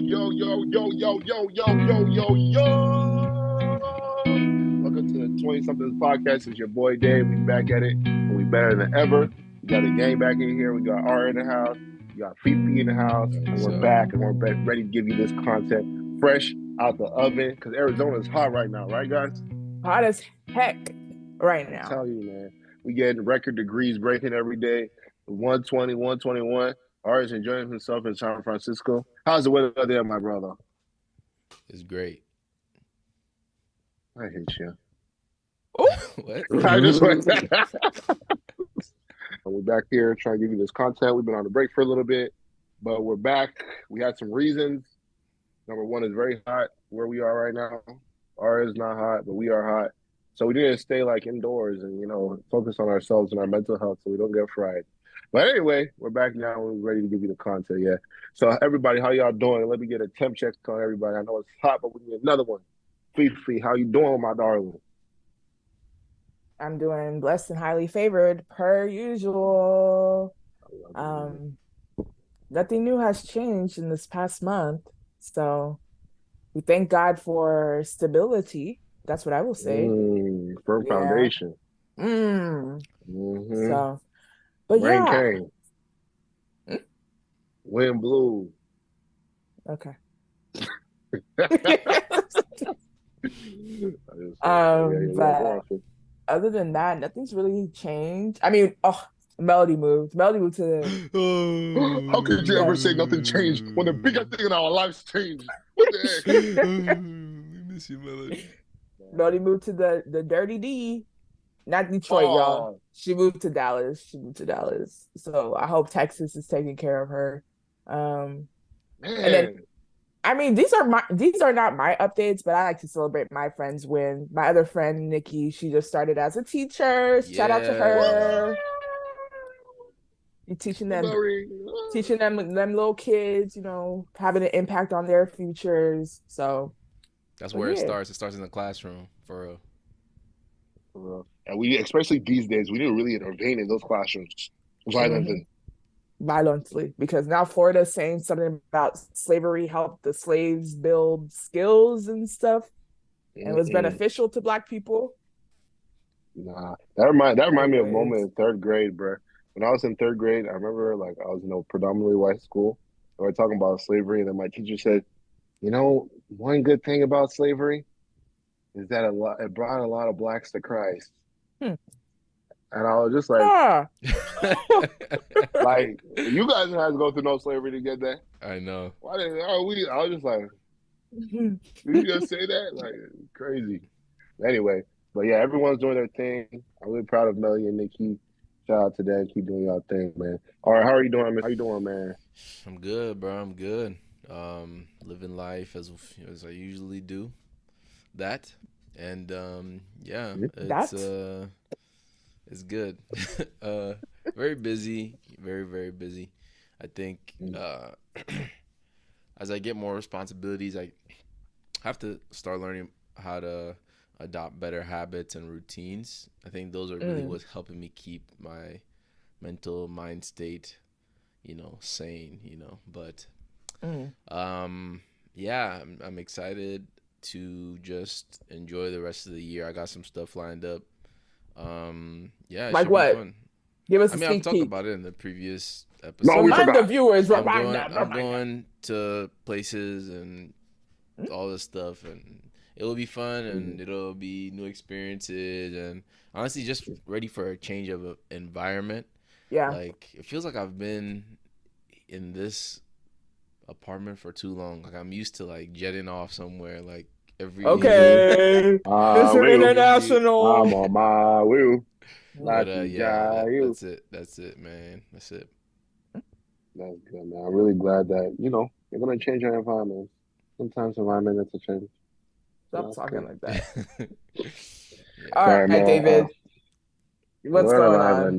yo, yo, yo, yo, yo, yo, yo, yo, yo. Welcome to the 20 somethings podcast. It's your boy Dave. We back at it, and we better than ever. We got the gang back in here. We got R in the house. We got Fifi in the house, and we're back, and we're back ready to give you this content fresh out the oven because Arizona is hot right now, right, guys? Hot as heck right I'm now. telling you, man. We getting record degrees breaking every day. 120, 121. R is enjoying himself in San Francisco. How's the weather there, my brother? It's great. I hate you. What? I just went. We're back here trying to give you this content. We've been on the break for a little bit, but we're back. We had some reasons. Number one is very hot where we are right now. R is not hot, but we are hot. So we need to stay like indoors and, focus on ourselves and our mental health so we don't get fried. But anyway, we're back now. We're ready to give you the content. Yeah. So everybody, how y'all doing? Let me get a temp check on everybody. I know it's hot, but we need another one. Fifi, how you doing, my darling? I'm doing blessed and highly favored per usual. Nothing new has changed in this past month. So we thank God for stability. That's what I will say. Firm foundation. So, but Rain yeah. came. Wind blew. Okay. But other than that, nothing's really changed. I mean, Melody moved. Melody moved to the... How could you ever say nothing changed when the biggest thing in our lives changed? What the heck? We miss you, Melody. Melody moved to the Dirty D. Not Detroit, y'all. She moved to Dallas. So I hope Texas is taking care of her. And then, I mean, these are not my updates, but I like to celebrate my friends' win. My other friend, Nikki, she just started as a teacher. Shout out to her. You're teaching them little kids, having an impact on their futures. So that's where it starts. It starts in the classroom, for real. And we, especially these days, we didn't really intervene in those classrooms violently, because now Florida is saying something about slavery helped the slaves build skills and stuff, and was beneficial to Black people. Nah, that remind me of a moment in third grade, bro. When I was in third grade, I remember I was in a predominantly white school. We were talking about slavery, and then my teacher said, one good thing about slavery is that it brought a lot of Blacks to Christ. And I was just like, like, you guys didn't have to go through no slavery to get that. I know. Why didn't we? I was just like, did you just say that? Like, crazy. Anyway, but yeah, everyone's doing their thing. I'm really proud of Melly and Nikki. Shout out to them. Keep doing y'all thing, man. All right, how are you doing? How you doing, man? I'm good, bro. I'm good. Living life as I usually do. That. And it's good. Very busy, very, very busy. I think as I get more responsibilities, I have to start learning how to adopt better habits and routines. I think those are really what's helping me keep my mental mind state, sane, but I'm excited to just enjoy the rest of the year. I got some stuff lined up. Like what? Give us a sneak I've talked peek about it in the previous episode. No, remind the viewers. I'm going to places and all this stuff, and it'll be fun, and it'll be new experiences, and honestly, just ready for a change of environment. Yeah, like it feels like I've been in this apartment for too long. Like I'm used to jetting off somewhere every Mr. International. I'm on my wheel. But that's it, man. That's it. That's good, man. I'm really glad that you're gonna change your environment. Sometimes environment is a change. Stop talking like that. All right, David. What's going on?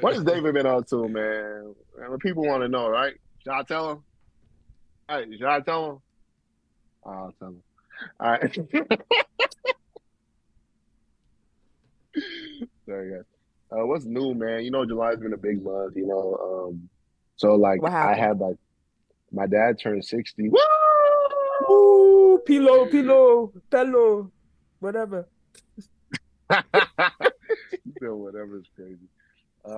What has David been up to, man? People want to know, right? Should I tell him? Hey, should I tell him? I'll tell him. All right. Sorry, guys. What's new, man? July's been a big month. So like What I happened? had like my dad turned 60. Woo! Ooh, pillow, whatever. You feel whatever is crazy.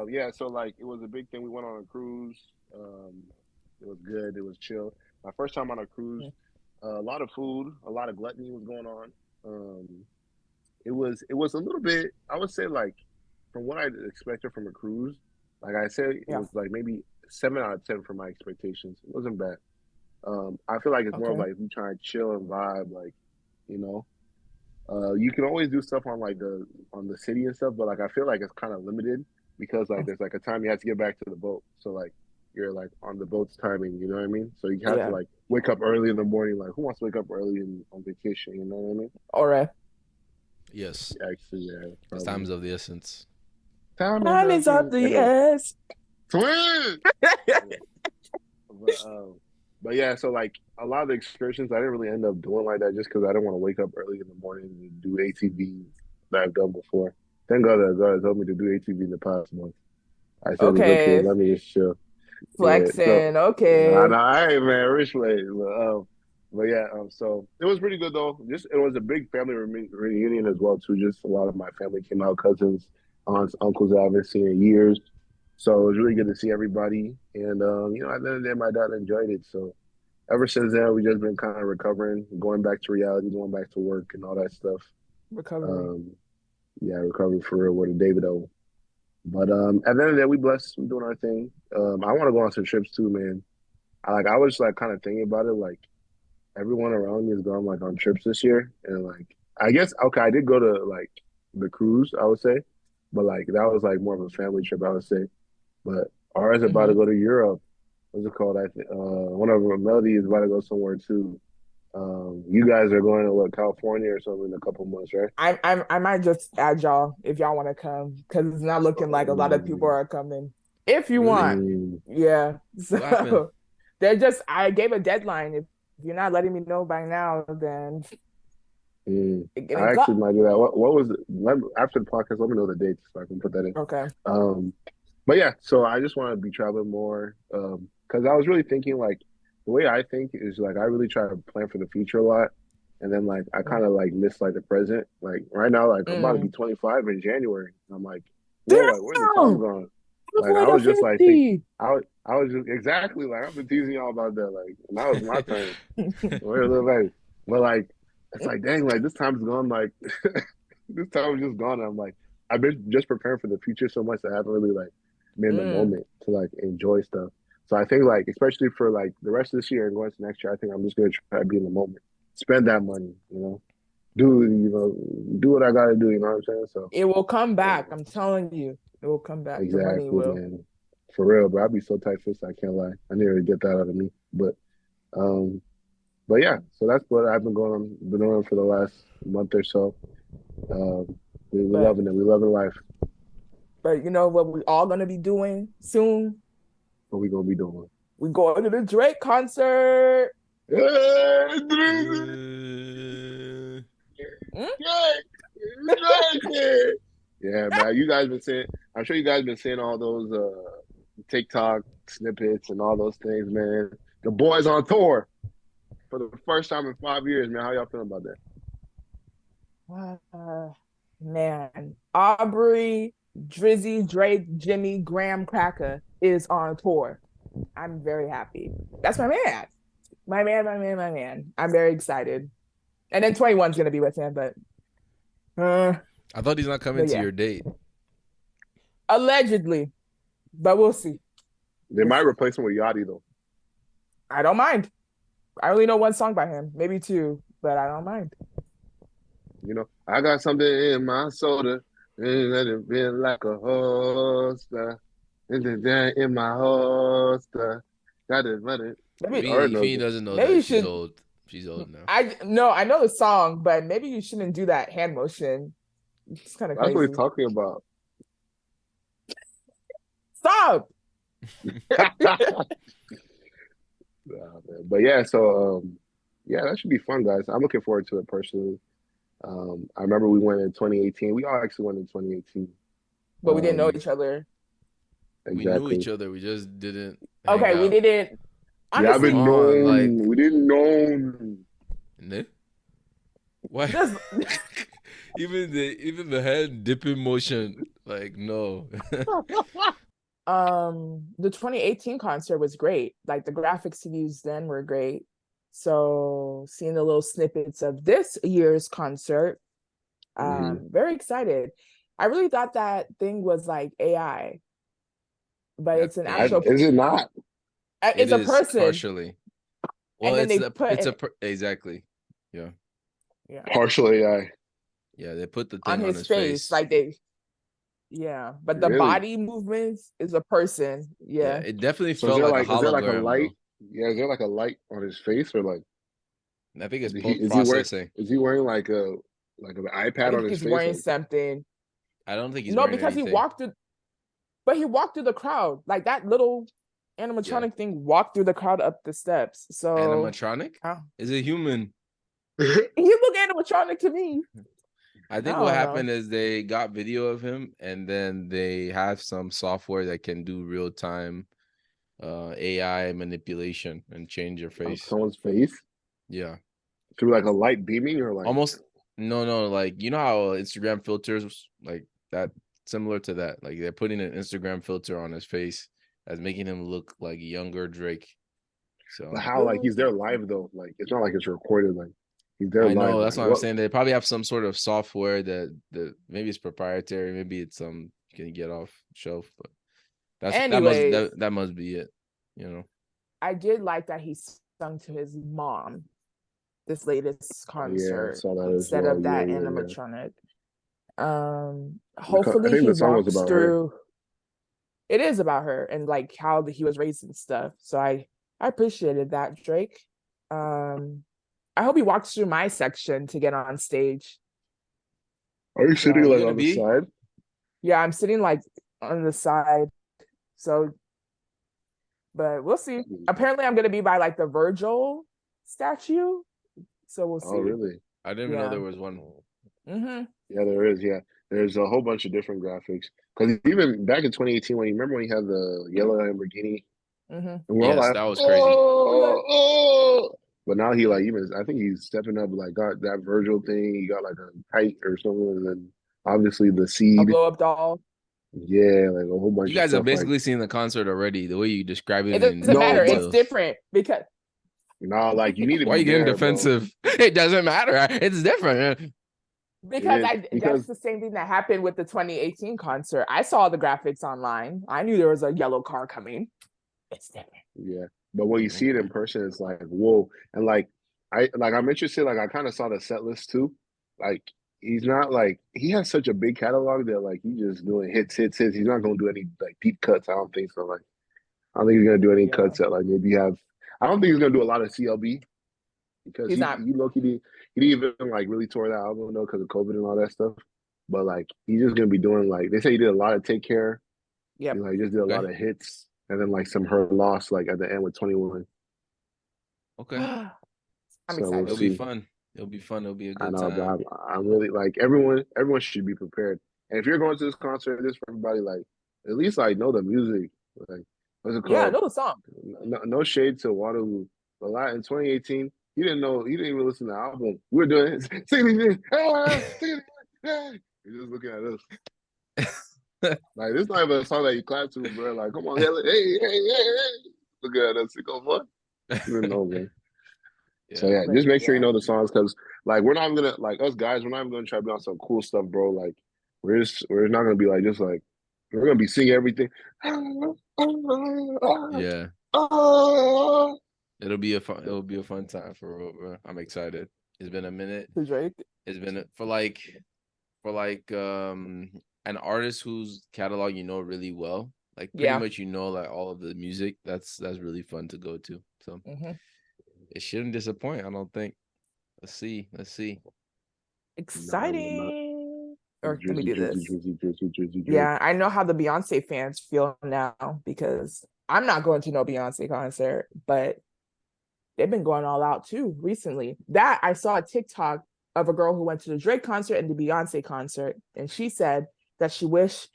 Yeah, so like it was a big thing. We went on a cruise. Um, it was good. It was chill. My first time on a cruise. A lot of food, a lot of gluttony was going on. Um, it was a little bit. I would say like from what I expected from a cruise. Like I said, it Yeah. was like maybe 7 out of 10 for my expectations. It wasn't bad. I feel like it's more of Okay. like you try to chill and vibe, like you know. You can always do stuff on like the city and stuff, but like I feel like it's kind of limited because like there's like a time you have to get back to the boat, so like you're like on the boat's timing, you know what I mean? So you have to Yeah. like wake up early in the morning. Like who wants to wake up early on vacation? You know what I mean? All right. Yes, Actually, yeah, because probably. time is of the essence. Time is Time up. is of the Anyway, S. twin. But but yeah, so like a lot of the excursions, I didn't really end up doing like that just because I didn't want to wake up early in the morning and do ATV that I've done before. Thank God that God told me to do ATV in the past month. I said, "It's okay. Okay. Let me just chill." Yeah. So, Flexing. I Okay. know, I ain't man, rich way, but yeah. So it was pretty good though. Just it was a big family reunion as well too. Just a lot of my family came out, cousins, aunts, uncles that I haven't seen in years. So it was really good to see everybody. And at the end of the day, my dad enjoyed it. So ever since then, we just been kind of recovering, going back to reality, going back to work and all that stuff. Recovery. Um, yeah, recovering for real with a David O. But at the end of the day, we blessed, we doing our thing. I want to go on some trips too, man. I was like kind of thinking about it, like everyone around me is going like on trips this year, and like I guess okay, I did go to like the cruise, I would say, but like that was like more of a family trip, I would say. But ours about to Mm-hmm. go to Europe. What's it called? I think one of them, Melody, is about to go somewhere too. You guys are going to what, California or something in a couple months, right? I might just add y'all if y'all want to come because it's not looking like a lot of people Mm, are coming. If you want, Really? mm, yeah. What happened? So they're just I gave a deadline. If you're not letting me know by now, then it I getting cut. actually might do that. What was it? After the podcast, let me know the dates so I can put that in. Okay. Um, but yeah, so I just want to be traveling more. Because I was really thinking like the way I think is like I really try to plan for the future a lot, and then like I kind of like miss like the present. Like right now, like I'm about to be Mm. 25 in January. I'm like, whoa, like where's the time Damn! gone? Look Like I like a was just like think 50. I was just exactly like I've been teasing y'all about that. Like now it's my turn. We're a little late, but like it's like dang, like this time's gone. Like this time is just gone. I'm like I've been just preparing for the future so much that I haven't really like been in the Mm. moment to like enjoy stuff. So I think like especially for like the rest of this year and going to next year, I think I'm just gonna try to be in the moment, spend that money, do what I gotta do. You know what I'm saying? So It will come back. um, I'm telling you, it will come back. The money exactly, will. man. For real, bro. I'd be so tight fisted. I can't lie. I need to get that out of me, um, but yeah. So that's what I've been doing for the last month or so. We're But loving it. We're loving life. you know what we all gonna be doing soon? What we gonna be doing? We going to the Drake concert. Yeah, Mm? yeah, man. You guys been seeing. I'm sure you guys been seeing all those TikTok snippets and all those things, man. The boys on tour for the first time in 5 years, man. How y'all feeling about that? Uh, man, Aubrey, Drizzy, Drake, Jimmy, Graham Cracker is on tour. I'm very happy. That's my man. My man. I'm very excited. And then 21's gonna be with him, uh, I thought he's not coming but to yeah, your date. allegedly. But we'll see. They We'll might see. replace him with Yachty though. I don't mind. I only know one song by him, maybe two, but I don't mind. I got something in my soda, and let it be like a holster, and then in my holster. Got it, let it. You Maybe already If knows he it. doesn't know maybe that you she's should. old, she's old now. I no, I know the song, but maybe you shouldn't do that hand motion. It's kind of That's what he's crazy. talking about. Stop. But yeah, so yeah, that should be fun, guys. I'm looking forward to it personally. I remember we went in 2018. We all actually went in 2018. But we didn't know Um, each other. We knew Exactly. each other. We just didn't hang Okay, we out. didn't. We Honestly, haven't Come on, like, known. We didn't know. what? just Even the head dipping motion, like no. the 2018 concert was great. Like the graphics he used then were great. So seeing the little snippets of this year's concert, very excited. I really thought that thing was like AI, but it's an actual. Is it not? It's It a is person, partially. Well, and then they put it's it, exactly. Yeah. yeah, Partial AI. Yeah, they put the on thing on his his face, face. like they, yeah. But the Really? body movements is a person, Yeah, yeah. it definitely So felt like a is there like a hologram, light? bro. Yeah, is there like a light on his face or like I think it's post is he wearing processing. like an I iPad on think his he's face? wearing Like something. I don't think he's No, wearing because he anything. walked through, but he walked through the crowd. Like that little Yeah. animatronic thing walked through the crowd up the steps. So Animatronic? uh, Is it human? he looked animatronic to me. I I think what don't know. happened is they got video of him and then they have some software that can do real time AI manipulation and change your on face. someone's face Yeah. through like a light beaming or like Almost no, like you know how Instagram filters like that, similar to that. Like they're putting an Instagram filter on his face that's making him look like younger Drake. but So how like he's there live though? Like it's not like it's recorded. Like he's there I live. know that's Like what I'm what? saying. They probably have some sort of software that maybe it's proprietary, maybe it's some can get off shelf, but Anyways, that must be it, you know. I did like that he sung to his mom this latest Oh yeah, I concert saw that as instead well. of that Yeah. animatronic. I Hopefully think he the song was walks about her. through. It is about her and like how he was raised and stuff. So I appreciated that, Drake. I hope he walks through my section to get on stage. Are you sitting Are So you like gonna on the be? side? yeah, I'm sitting like on the side. So, but we'll see. Apparently, I'm gonna be by like the Virgil statue. So we'll Oh see. really? I didn't even know Yeah. there was one. Yeah, there is. Yeah, there's a whole bunch of different graphics. Because even back in 2018, when you remember when he had the yellow Lamborghini, and we're all Yes, like, that was crazy. oh, oh. But now he like even I think he's stepping up. Like got that Virgil thing. He got like a kite or something, and then obviously the A seed. blow up doll. Yeah, like a whole You bunch of guys have stuff. Like basically seen the concert already. The way you describe It it doesn't in no, matter. It's but details. different because no, like you need to Why are be you getting there, bro. defensive? It doesn't matter. It's different. It is I that's because the same thing that happened with the 2018 concert. I saw the graphics online. I knew there was a yellow car coming. It's different. yeah, but when you see it in Okay. person, it's like whoa, and I'm interested. Like I kind of saw the set list too. Like he's not like he has such a big catalog that like he's just doing hits. He's not gonna do any like deep cuts. I don't think so. Like I don't think he's gonna do any Yeah. cuts that like maybe have. I don't think he's gonna do a lot of CLB because He's not. he low key he didn't even like really tour that album though because of COVID and all that stuff. But like he's just gonna be doing like they say he did a lot of Take Care. He Yep. like just did a lot Okay. of hits and then like some Her Loss like at the end with 21. Okay. I'm So we'll It'll excited. be see. fun. It'll be fun. It'll be a I good know, but time. I'm really like everyone should be prepared. And if you're going to this concert, this for everybody like at least like know the music. Like what's it Yeah, I called? know the song. No shade to Waterloo. But like in 2018, he didn't even listen to the album. We're doing it. He's just looking at us. Like this not even a song that you clap to, bro. Like, come on, hey. Look at us. Go what? You know, man. So Yeah. yeah, But just make sure you yeah. know the songs because like we're not gonna like us guys, we're not even gonna try to be on some cool stuff, bro. Like we're not gonna be like just like we're gonna be singing everything. Yeah. It'll be a fun time for real, bro. I'm excited. It's been a minute. To Drake. It's been for like an artist whose catalog you know really well. Like pretty Yeah. much you know like all of the music. That's really fun to go to. So it shouldn't disappoint, I don't think. Let's see. Nah, we're not. Exciting. Or let me Drizzy, do Drizzy, this. Drizzy, Drizzy, Drizzy, Drake. Yeah, I know how the Beyonce fans feel now because I'm not going to no Beyonce concert, but they've been going all out too recently. That I saw a TikTok of a girl who went to the Drake concert and the Beyonce concert, and she said that she wished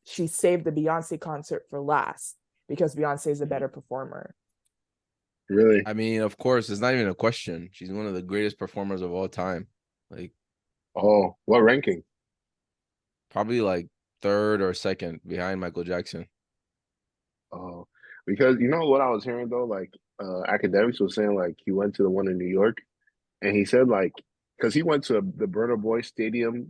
she saved the Beyonce concert for last because Beyonce is a better performer. Really? I mean, of course, it's not even a question. She's one of the greatest performers of all time. Like, oh, what ranking? Probably like third or second behind Michael Jackson. Oh, because you know what I was hearing though, like academics was saying like he went to the one in New York and he said like because he went to the Burna Boy Stadium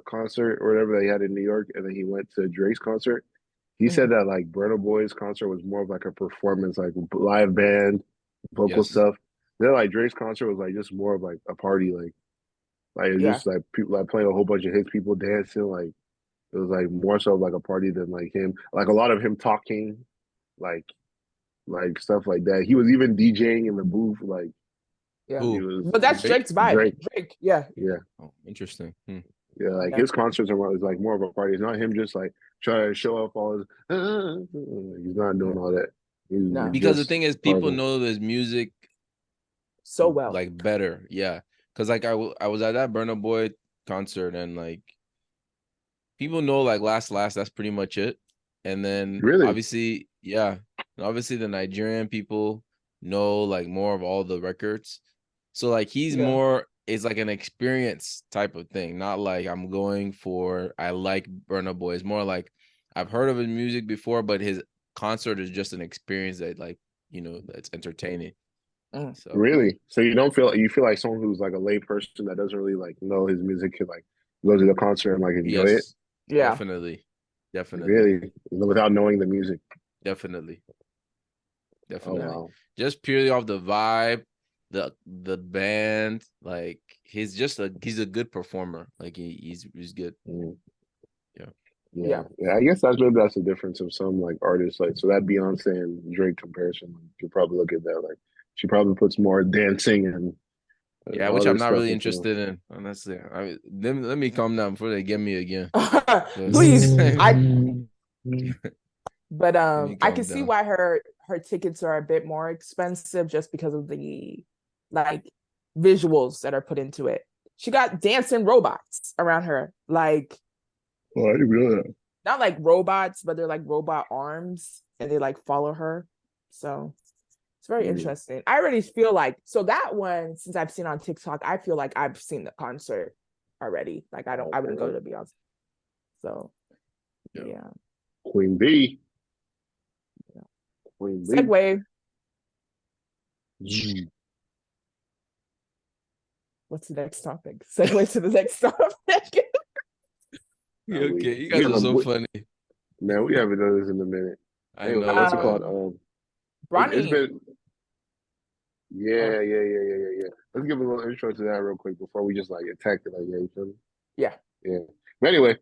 concert or whatever they had in New York, and then he went to Drake's concert. He said that like Burna Boy's concert was more of like a performance, like live band, vocal Yes. stuff. Then like Drake's concert was like just more of like a party, like it was just like people like playing a whole bunch of hits, people dancing, like it was like more so like a party than like him, like a lot of him talking, like stuff like that. He was even DJing in the booth, like Yeah. he Who? was But that's Drake? Drake's vibe. Drake. Drake, yeah. Yeah. Oh, interesting. Yeah, like Yeah. his concerts are is like more of a party. It's not him just like trying to show off all his. He's not doing all that. He's No. Because the just thing is, people partying. know his music So well. like better. Yeah. Because like I was at that Burna Boy concert and like people know like last that's pretty much it. And then Really? obviously, yeah. And obviously the Nigerian people know like more of all the records. So like he's Yeah. more it's like an experience type of thing, not like I'm going for I like Burna Boy. It's more like I've heard of his music before, but his concert is just an experience that like, that's entertaining. So Really? So you don't feel you feel like someone who's like a lay person that doesn't really like know his music could like go to the concert and like enjoy it? yes, Yeah. definitely. Definitely. Really? Without knowing the music? Definitely. Oh Definitely. wow. Just purely off the vibe, the band, like he's a good performer. Like he's good. Mm. Yeah. Yeah, Yeah. yeah. I guess that's the difference of some like artists. Like so that Beyonce and Drake comparison, like, you probably look at that like she probably puts more dancing and Yeah, all which I'm this not stuff really into. interested in, honestly. Let me calm down before they get me again. Please. Let But me I can calm see down. why her tickets are a bit more expensive just because of the like visuals that are put into it. She got dancing robots around her, like Oh, I didn't realize. not like robots, but they're like robot arms, and they like follow her. So it's very Mm. interesting. I already feel like so that one, since I've seen on TikTok, I feel like I've seen the concert already. Like I wouldn't go to Beyonce. So yeah. Queen B. Queen B. Segue. What's the next topic? Segue to the next topic. Okay, you We guys are so haven't funny. man, we haven't done this in a minute. I Anyway, know, what's it called? man. It's Bronny. been yeah. Let's give a little intro to that real quick before we just like attack it. Like, yeah, you feel me? Yeah. Yeah. But anyway,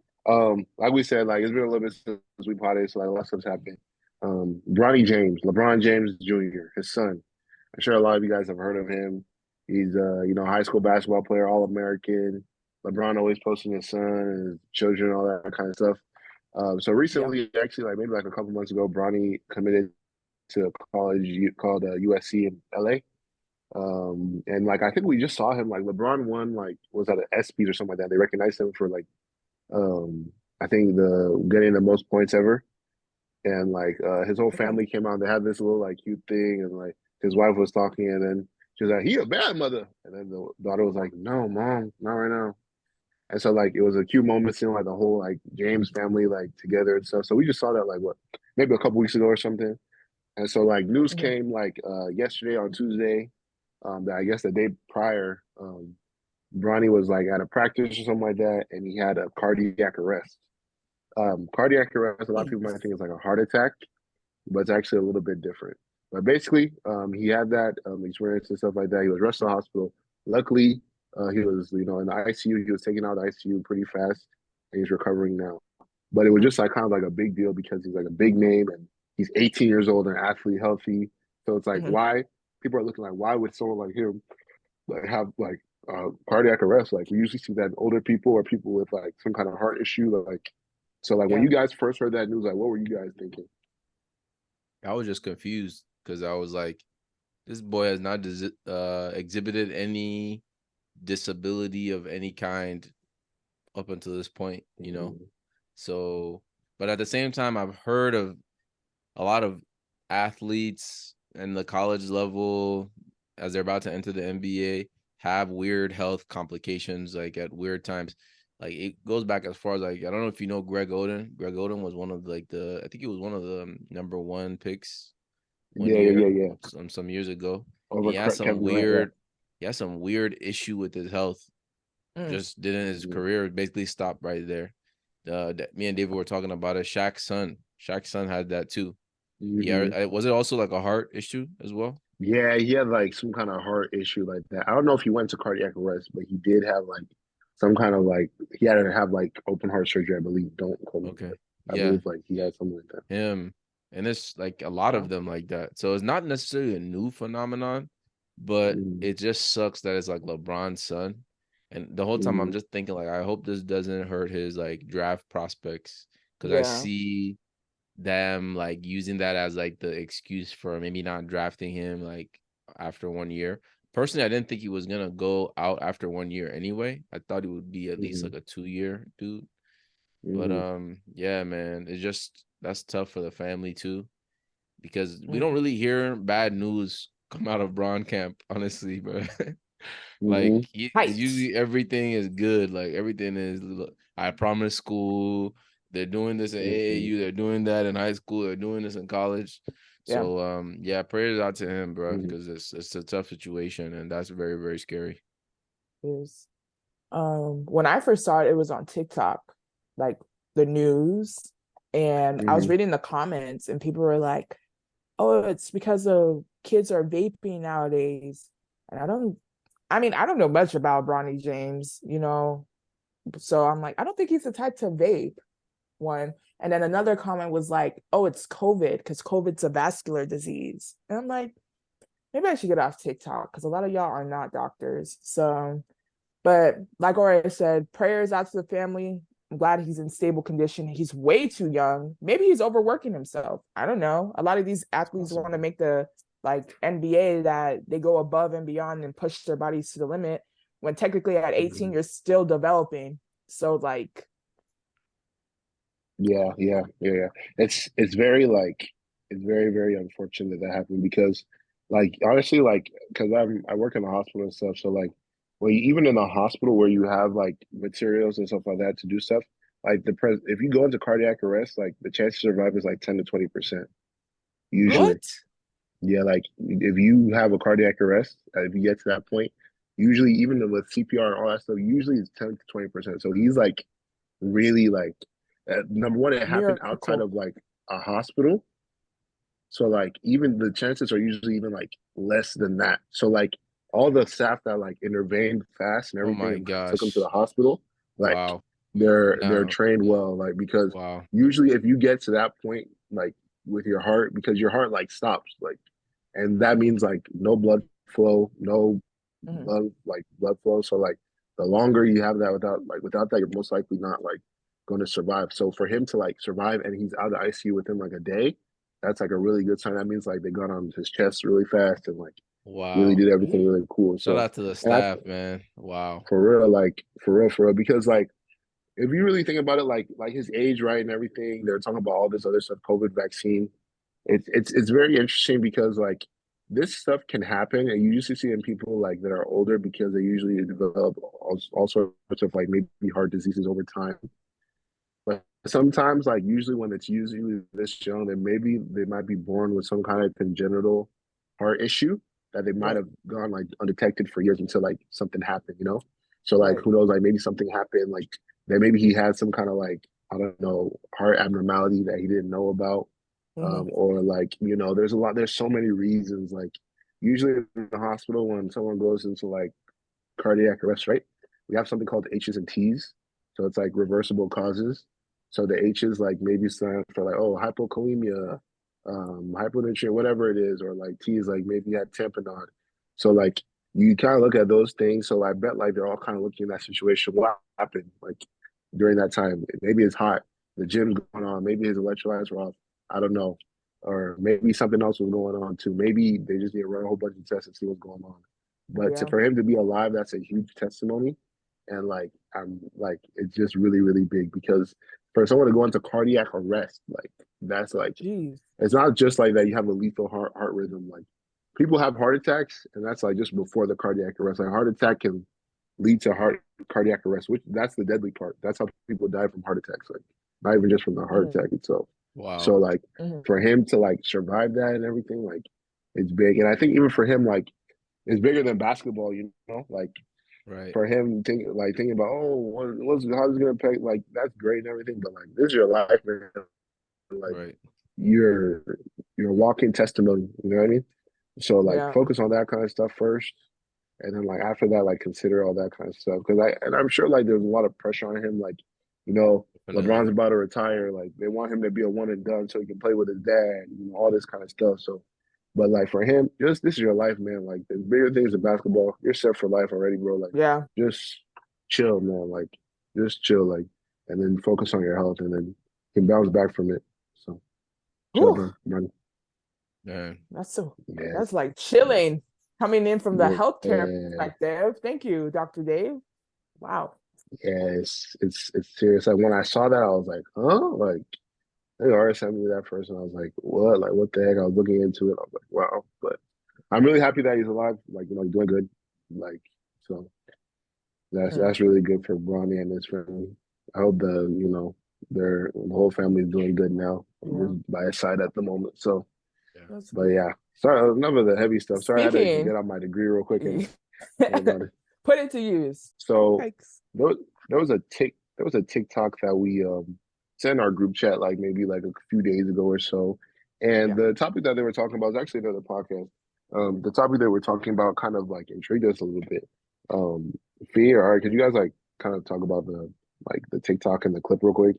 like we said, like it's been a little bit since we potted, so like a lot of stuff's happened. Bronny James, LeBron James Jr., his son. I'm sure a lot of you guys have heard of him. He's high school basketball player, All American. LeBron always posting his son and his children, all that kind of stuff. So Yeah. recently, actually, like maybe like a couple months ago, Bronny committed to a college called USC in LA. And like I think we just saw him like LeBron won like was that an ESPYS or something like that. They recognized him for like um I think the getting the most points ever. And like his whole Okay. family came out. They had this little like cute thing, and like his wife was talking, and then she was like, "He a bad mother," and then the daughter was like, "No, mom, not right now." And so like it was a cute moment seeing like the whole like James family like together and stuff. So we just saw that like what maybe a couple weeks ago or something. And so like news Mhm. came like yesterday on Tuesday that I guess the day prior, Bronny was like at a practice or something like that, and he had a cardiac arrest. Cardiac arrest, a lot of people might think it's like a heart attack, but it's actually a little bit different. But basically, he had that experience and stuff like that. He was rushed to the hospital. Luckily, he was in the ICU. He was taken out of the ICU pretty fast, and he's recovering now. But it was just like kind of like a big deal because he's like a big name and he's 18 years old and athlete, healthy. So it's like Mhm. why people are looking like why would someone like him like have like cardiac arrest? Like we usually see that in older people or people with like some kind of heart issue. Like so, like when Yeah. you guys first heard that news, like what were you guys thinking? I was just confused because I was like, this boy has not exhibited any disability of any kind up until this point, Mm-hmm. So, But at the same time, I've heard of a lot of athletes and the college level as they're about to enter the NBA have weird health complications like at weird times. Like it goes back as far as like I don't know if you know Greg Oden. Greg Oden was one of like the I think he was one of the number one picks one Yeah, yeah, year, yeah, yeah. some years ago. And Over Kevin Durant, yeah. he had some weird issue with his health. Mm. Just didn't his Mm-hmm. career basically stopped right there. Me and David were talking about it. Shaq's son. Shaq's son had that too. Yeah, Mm-hmm. was it also like a heart issue as well? Yeah, he had like some kind of heart issue like that. I don't know if he went to cardiac arrest, but he did have like some kind of like he had to have like open heart surgery, I believe. Don't quote me, Okay. but I Yeah, believe like he had something like that. him. And there's like a lot Yeah. of them like that. So it's not necessarily a new phenomenon, but Mm-hmm. it just sucks that it's like LeBron's son. And the whole time I'm just thinking like I hope this doesn't hurt his like draft prospects because I Yeah. see them like using that as like the excuse for maybe not drafting him like after 1 year. Personally, I didn't think he was gonna go out after 1 year anyway. I thought he would be at least Mm-hmm. like a 2 year dude. But Mm-hmm. yeah, man, it's just that's tough for the family too because we don't Mm. really hear bad news come out of Braun camp, honestly, but like Mm-hmm. it's Heights. usually everything is good. Like everything is I promise school. They're doing this in Mm-hmm. AAU, they're doing that in high school, they're doing this in college. Yeah. So yeah, prayers out to him, bro, Mm-hmm. because it's a tough situation and that's very, very scary. Is when I first saw it, it was on TikTok, like the news, and I was Mm-hmm. reading the comments, and people were like, "Oh, it's because of kids are vaping nowadays." And I mean, I don't know much about Bronny James, so I'm like, I don't think he's the type to vape. One, and then another comment was like, "Oh, it's COVID because COVID's a vascular disease," and I'm like, maybe I should get off TikTok because a lot of y'all are not doctors, so. But like Ora said, prayers out to the family. I'm glad he's in stable condition. He's way too young. Maybe he's overworking himself. I don't know. A lot of these athletes want to make the like NBA that they go above and beyond and push their bodies to the limit when technically at 18 Mm-hmm. you're still developing. So like Yeah, yeah, yeah, yeah. It's very like it's very, very unfortunate that happened because like honestly like because I work in the hospital and stuff, so like well even in the hospital where you have like materials and stuff like that to do stuff, like if you go into cardiac arrest, like the chance to survive is like 10 to 20% usually. What? Yeah, like if you have a cardiac arrest, if you get to that point, usually even with CPR and all that stuff, usually it's 10 to 20%. So he's like really like number one, it happened outside miracle. of like a hospital. So like even the chances are usually even like less than that. So like all the staff that like intervened fast and Oh everything my and like took him to the gosh. hospital, like Wow. they're Now, trained well, like because wow. usually if you get to that point, like with your heart, because your heart like stops, like and that means like no blood flow, no Mhm. blood flow. So like the longer you have that without that, you're most likely not like going to survive. So for him to like survive and he's out of the ICU within like a day, that's like a really good sign. That means like they got on his chest really fast and like really Wow. did everything Yeah. really cool. Shout So out to the and I staff, man. Wow. for real, like for real, because like if you really think about it, like his age, right, and everything, they're talking about all this other stuff, COVID vaccine. It's very interesting because like this stuff can happen, and you usually see in people like that are older because they usually develop all sorts of like maybe heart diseases over time. But sometimes, like usually when it's usually this young, then maybe they might be born with some kind of congenital heart issue that they might Right. have gone like undetected for years until like something happened, you know? So like Right. who knows, like maybe something happened, like that maybe he had some kind of like, I don't know, heart abnormality that he didn't know about. Hmm. Or like, there's so many reasons. Like usually in the hospital when someone goes into like cardiac arrest, right? We have something called H's and T's. So it's like reversible causes. So the H is like maybe stand for like, oh, hypokalemia, hyponutrient, whatever it is, or like T is like maybe you had tamponade. So like you kind of look at those things. So I bet like they're all kind of looking at that situation. What happened like during that time? Maybe it's hot. The gym's going on. Maybe his electrolytes were off. I don't know. Or maybe something else was going on too. Maybe they just need to run a whole bunch of tests and see what's going on. But Yeah. for him to be alive, that's a huge testimony. And like I'm like it's just really, really big because for someone to go into cardiac arrest, like that's like Jeez. it's not just like that you have a lethal heart rhythm. Like people have heart attacks, and that's like just before the cardiac arrest. Like heart attack can lead to cardiac arrest, which that's the deadly part. That's how people die from heart attacks. Like not even just from the heart Mm-hmm. attack itself. Wow. So like for him to like survive that and everything, like it's big. And I think even for him, like it's bigger than basketball. You know, like Right. for him thinking about what's how's he gonna pay, like that's great and everything, but like this is your life, man. Like Right. you're you're a walking testimony, you know what I mean? So like Yeah. focus on that kind of stuff first, and then like after that, like consider all that kind of stuff. Because I'm sure like there's a lot of pressure on him, like you know Definitely. LeBron's about to retire, like they want him to be a one and done so he can play with his dad, you know, all this kind of stuff. So but like for him, just this is your life, man. Like there's bigger things than basketball. You're set for life already, bro. Like Yeah. just chill, man. Like just chill, like, and then focus on your health, and then you can bounce back from it. So chill, Whew. man. Yeah. Yeah, That's like chilling coming in from the yeah, healthcare yeah. perspective. Thank you, Dr. Dave. Wow. It's serious. Like when I saw that, I was like, huh? Like they already sent me that first, and I was like, what? Like what the heck? I was looking into it. I was like, wow. But I'm really happy that he's alive. Like you know, doing good. Like so. Mm, That's really good for Bronny and his family. I hope the whole family is doing good now. I'm yeah. just by his side at the moment. So, Yeah. That's but good. yeah, sorry, enough of the heavy stuff. Sorry, I had to get Speaking, out my degree real quick and talk about it. put it to use. So Yikes. there was a TikTok that we sent in our group chat like maybe like a few days ago or so, and Yeah. the topic that they were talking about was actually another podcast. The topic that we're talking about kind of like intrigued us a little bit. Fear. All right, could you guys like kind of talk about the TikTok and the clip real quick?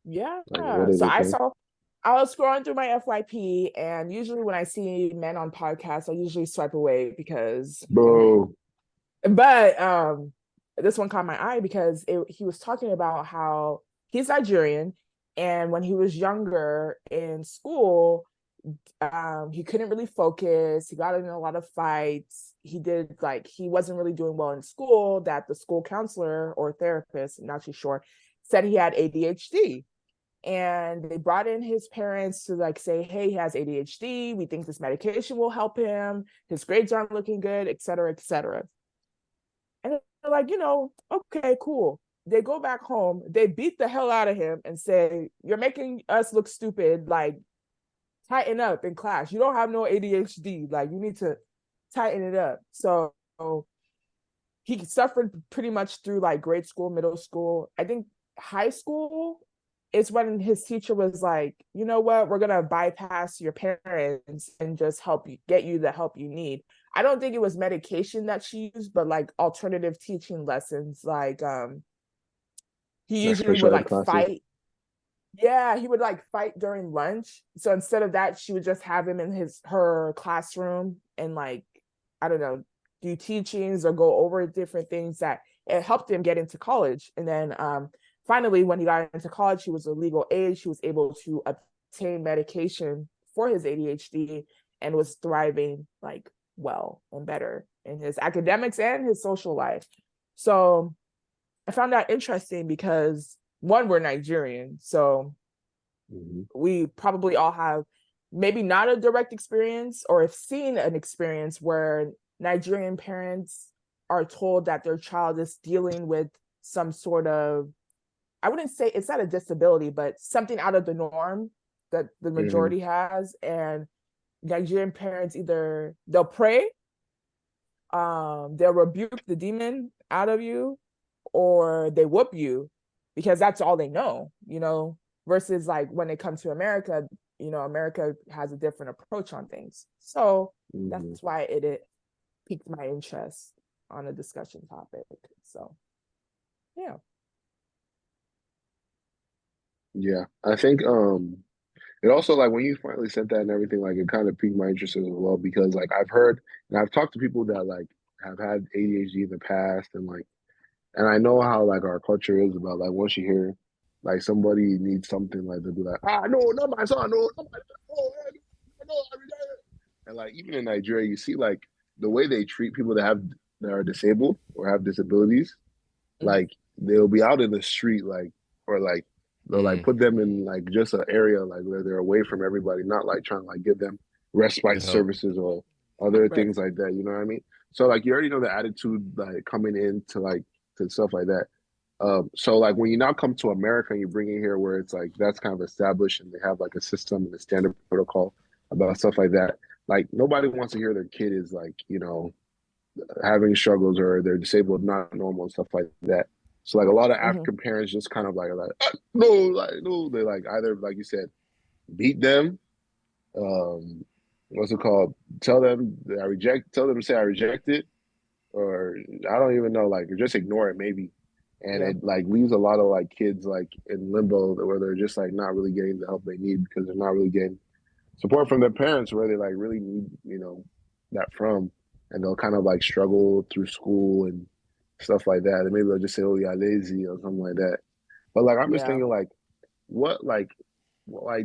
Yeah. Like what is So it saying? I was scrolling through my FYP, and usually when I see men on podcasts, I usually swipe away because, Bro. but this one caught my eye because he was talking about how he's Nigerian, and when he was younger in school, he couldn't really focus. He got in a lot of fights. He wasn't really doing well in school. That the school counselor or therapist, I'm not too sure, said he had ADHD. And they brought in his parents to like say, hey, he has ADHD. We think this medication will help him. His grades aren't looking good, et cetera, et cetera. And they're like, okay, cool. They go back home, they beat the hell out of him and say, you're making us look stupid. Like, tighten up in class. You don't have no ADHD. Like, you need to tighten it up. So he suffered pretty much through like grade school, middle school. I think high school is when his teacher was like, you know what, we're gonna bypass your parents and just get you the help you need. I don't think it was medication that she used, but like alternative teaching lessons. Like he Like usually special would ed like classes. fight. Yeah, he would like fight during lunch. So instead of that, she would just have him in her classroom and like, I don't know, do teachings or go over different things that it helped him get into college. And then finally, when he got into college, he was a legal age. He was able to obtain medication for his ADHD and was thriving like well and better in his academics and his social life. So I found that interesting because one, we're Nigerian, so we probably all have maybe not a direct experience or have seen an experience where Nigerian parents are told that their child is dealing with some sort of, I wouldn't say it's not a disability, but something out of the norm that the Mm-hmm. majority has. And Nigerian parents either they'll pray, they'll rebuke the demon out of you, or they whoop you because that's all they know, versus like when it comes to America, America has a different approach on things. So Mm-hmm. that's why it piqued my interest on a discussion topic. So yeah. Yeah. I think it also like when you finally said that and everything, like it kind of piqued my interest as well because like I've heard and I've talked to people that like have had ADHD in the past and I know how like our culture is about like once you hear like somebody needs something like they'll be like, no, not my son, no, not my son, no, no, and like even in Nigeria, you see like the way they treat people that are disabled or have disabilities, Mm-hmm. like they'll be out in the street like or like They'll like Mm, put them in like just an area like where they're away from everybody, not like trying to like give them the respite help. services or other Right. things like that. You know what I mean? So like you already know the attitude like coming into like to stuff like that. So like when you now come to America and you bring it here where it's like that's kind of established and they have like a system and a standard protocol about stuff like that. Like nobody wants to hear their kid is like, having struggles or they're disabled, not normal and stuff like that. So like a lot of Hmm. African parents just kind of like no, like no, they like either like you said, beat them, um, what's it called? Tell them to say I reject it, or I don't even know, like or just ignore it maybe. And Yeah. it like leaves a lot of like kids like in limbo where they're just like not really getting the help they need because they're not really getting support from their parents where they like really need, that from. And they'll kind of like struggle through school and stuff like that. And maybe they'll just say, oh, yeah, lazy or something like that. But like, I'm just Yeah. thinking, like, what,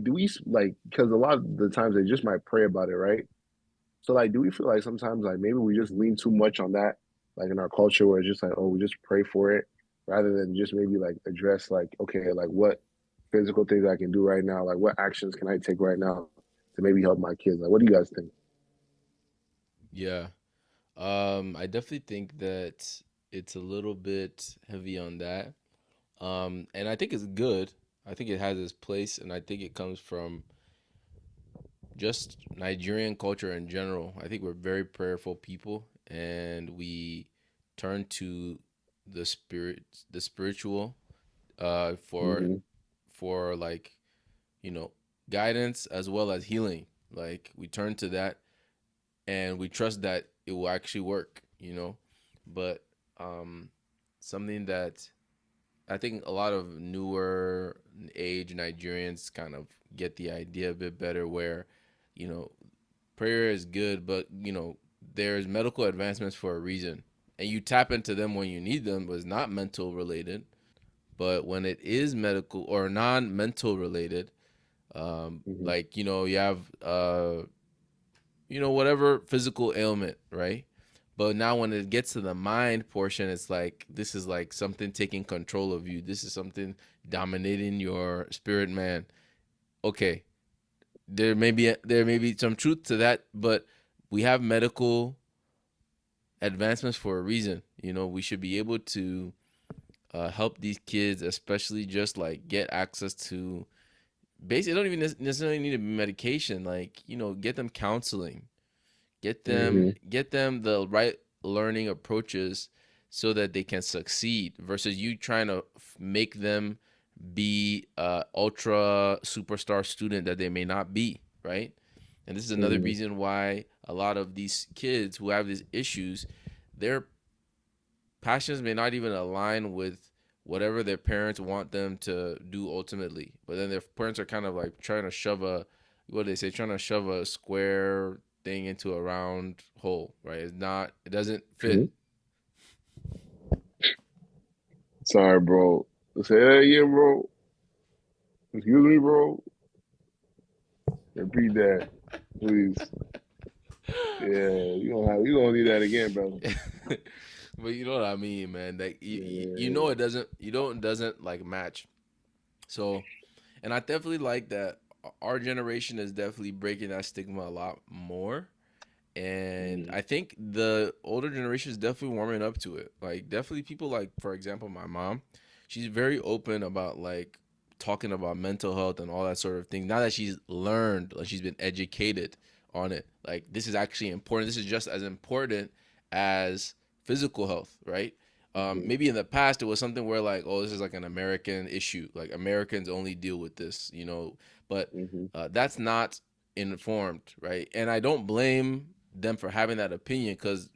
do we, like, because a lot of the times they just might pray about it, right? So, like, do we feel like sometimes, like, maybe we just lean too much on that, like in our culture where it's just like, oh, we just pray for it rather than just maybe like address, like, okay, like, what physical things I can do right now? Like, what actions can I take right now to maybe help my kids? Like, what do you guys think? Yeah. I definitely think that it's a little bit heavy on that. And I think it's good. I think it has its place, and I think it comes from just Nigerian culture in general. I think we're very prayerful people, and we turn to the spiritual, uh, for Mm-hmm. for like you know guidance as well as healing. Like we turn to that, and we trust that it will actually work. But um, something that I think a lot of newer age Nigerians kind of get the idea a bit better where, you know, prayer is good, but, there's medical advancements for a reason. And you tap into them when you need them, but it's not mental related. But when it is medical or non mental related, Mm-hmm. like, you have, whatever physical ailment, right? But now when it gets to the mind portion, it's like this is like something taking control of you. This is something dominating your spirit, man. Okay, there may be some truth to that, but we have medical advancements for a reason. We should be able to help these kids, especially just like get access to basically. They don't even necessarily need a medication. Like get them counseling, Mm-hmm. get them the right learning approaches so that they can succeed versus you trying to make them be a ultra superstar student that they may not be, right? And this is another Mm-hmm. reason why a lot of these kids who have these issues, their passions may not even align with whatever their parents want them to do ultimately. But then their parents are kind of like trying to shove what do they say, trying to shove a square thing into a round hole, right? It doesn't Mm-hmm. fit. Sorry, bro. Say that again, bro. Excuse me, bro. Repeat that, please. Yeah, you gonna need that again, brother. But you know what I mean, man. Like Yeah. it doesn't like match. So, and I definitely like that our generation is definitely breaking that stigma a lot more. And Mm-hmm. I think the older generation is definitely warming up to it. Like definitely people like, for example, my mom, she's very open about like talking about mental health and all that sort of thing. Now that she's learned, like she's been educated on it. Like this is actually important. This is just as important as physical health, right? Mm-hmm. Maybe in the past it was something where like, oh, this is like an American issue. Like Americans only deal with this. But Mm-hmm. that's not informed, right? And I don't blame them for having that opinion because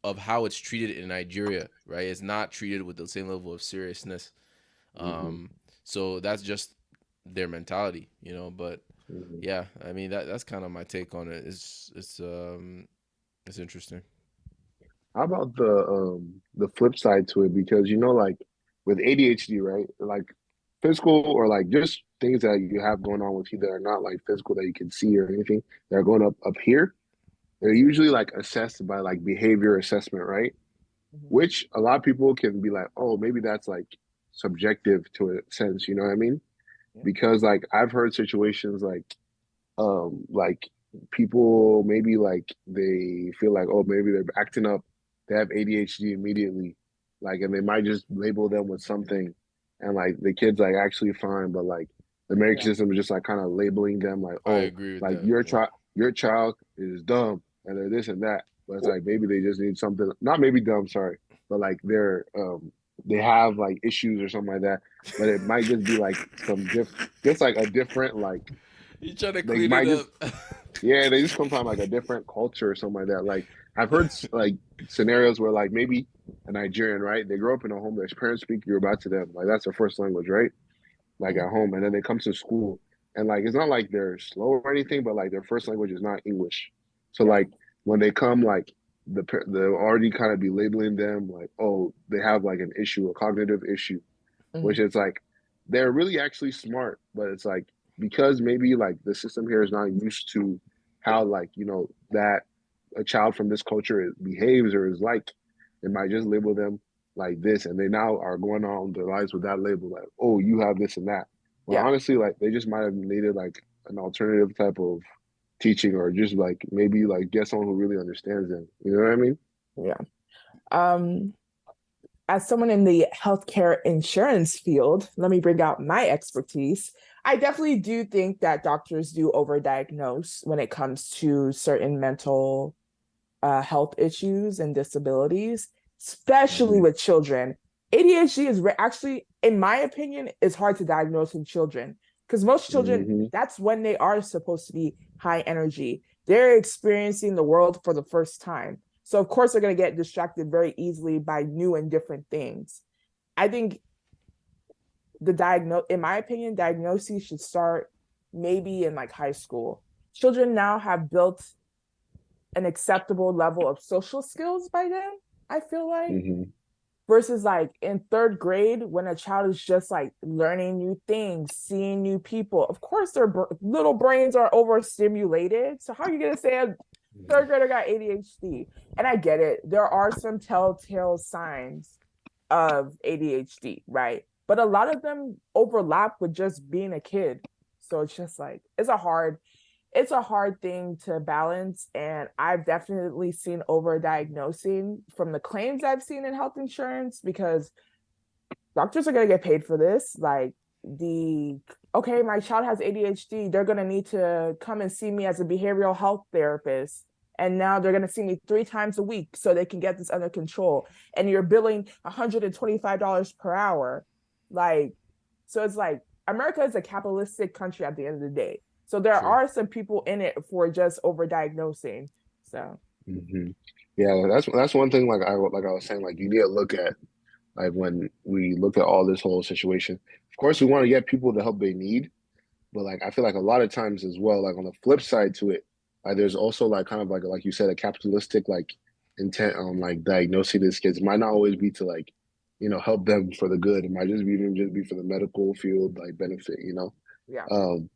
of how it's treated in Nigeria, right? It's not treated with the same level of seriousness. Mm-hmm. Um, so that's just their mentality. But Mm-hmm. yeah, I mean that's kind of my take on it. It's interesting. How about the flip side to it? Because like with ADHD, right? Like physical or like just things that you have going on with you that are not like physical that you can see or anything that are going up here. They're usually like assessed by like behavior assessment, right? Hmm. Which a lot of people can be like, oh, maybe that's like subjective to a sense, you know what I mean? Yeah. Because like I've heard situations like people maybe like they feel like, oh, maybe they're acting up, they have ADHD immediately, like, and they might just label them with something, and like the kid's like actually fine, but like the American Yeah. system is just like kind of labeling them like, I oh, agree with like that. Yeah. your child is dumb and they're this and that, but it's like maybe they just need something, not maybe dumb, sorry, but like they have like issues or something like that, but it might just be like just like a different like You trying to they clean it might just, up? yeah, they just come from like a different culture or something like that. Like I've heard like scenarios where like maybe a Nigerian, right? They grow up in a home their parents speak Yoruba to them, like that's their first language, right? Like Mhm. at home, and then they come to school, and like it's not like they're slow or anything, but like their first language is not English. So Yeah. like when they come, like they'll already kind of be labeling them like, oh, they have like an issue, a cognitive issue, which Mhm. is like they're really actually smart, but it's like because maybe like the system here is not used to how like that a child from this culture behaves or is like, it might just label them like this, and they now are going on their lives with that label, like, oh, you have this and that. Well, Yeah. honestly, like they just might have needed like an alternative type of teaching, or just like maybe like get someone who really understands them. You know what I mean? Yeah. Um, as someone in the healthcare insurance field, let me bring out my expertise. I definitely do think that doctors do overdiagnose when it comes to certain mental health issues and disabilities, especially Mm-hmm. with children. ADHD is actually, in my opinion, is hard to diagnose in children because most children, Mm-hmm. that's when they are supposed to be high energy. They're experiencing the world for the first time. So, of course, they're going to get distracted very easily by new and different things. I think in my opinion, diagnoses should start maybe in like high school. Children now have built an acceptable level of social skills by then, I feel like, Mm-hmm. versus like in third grade when a child is just like learning new things, seeing new people. Of course, their little brains are overstimulated. So, how are you going to say a third grader got ADHD? And I get it. There are some telltale signs of ADHD, right? But a lot of them overlap with just being a kid. So it's just like it's a hard thing to balance. And I've definitely seen overdiagnosing from the claims I've seen in health insurance because doctors are going to get paid for this. Like, okay, my child has ADHD. They're going to need to come and see me as a behavioral health therapist. And now they're going to see me 3 times a week so they can get this under control. And you're billing $125 per hour. Like, so it's like America is a capitalistic country at the end of the day. So there True. are some people in it for just overdiagnosing. So Mm-hmm. Yeah, that's one thing. Like I was saying, like you need to look at like when we look at all this whole situation. Of course, we want to get people the help they need, but like I feel like a lot of times as well, like on the flip side to it, there's also like kind of like you said, a capitalistic like intent on like diagnosing these kids. It might not always be to like help them for the good. It might just be for the medical field like benefit. yeah. Um,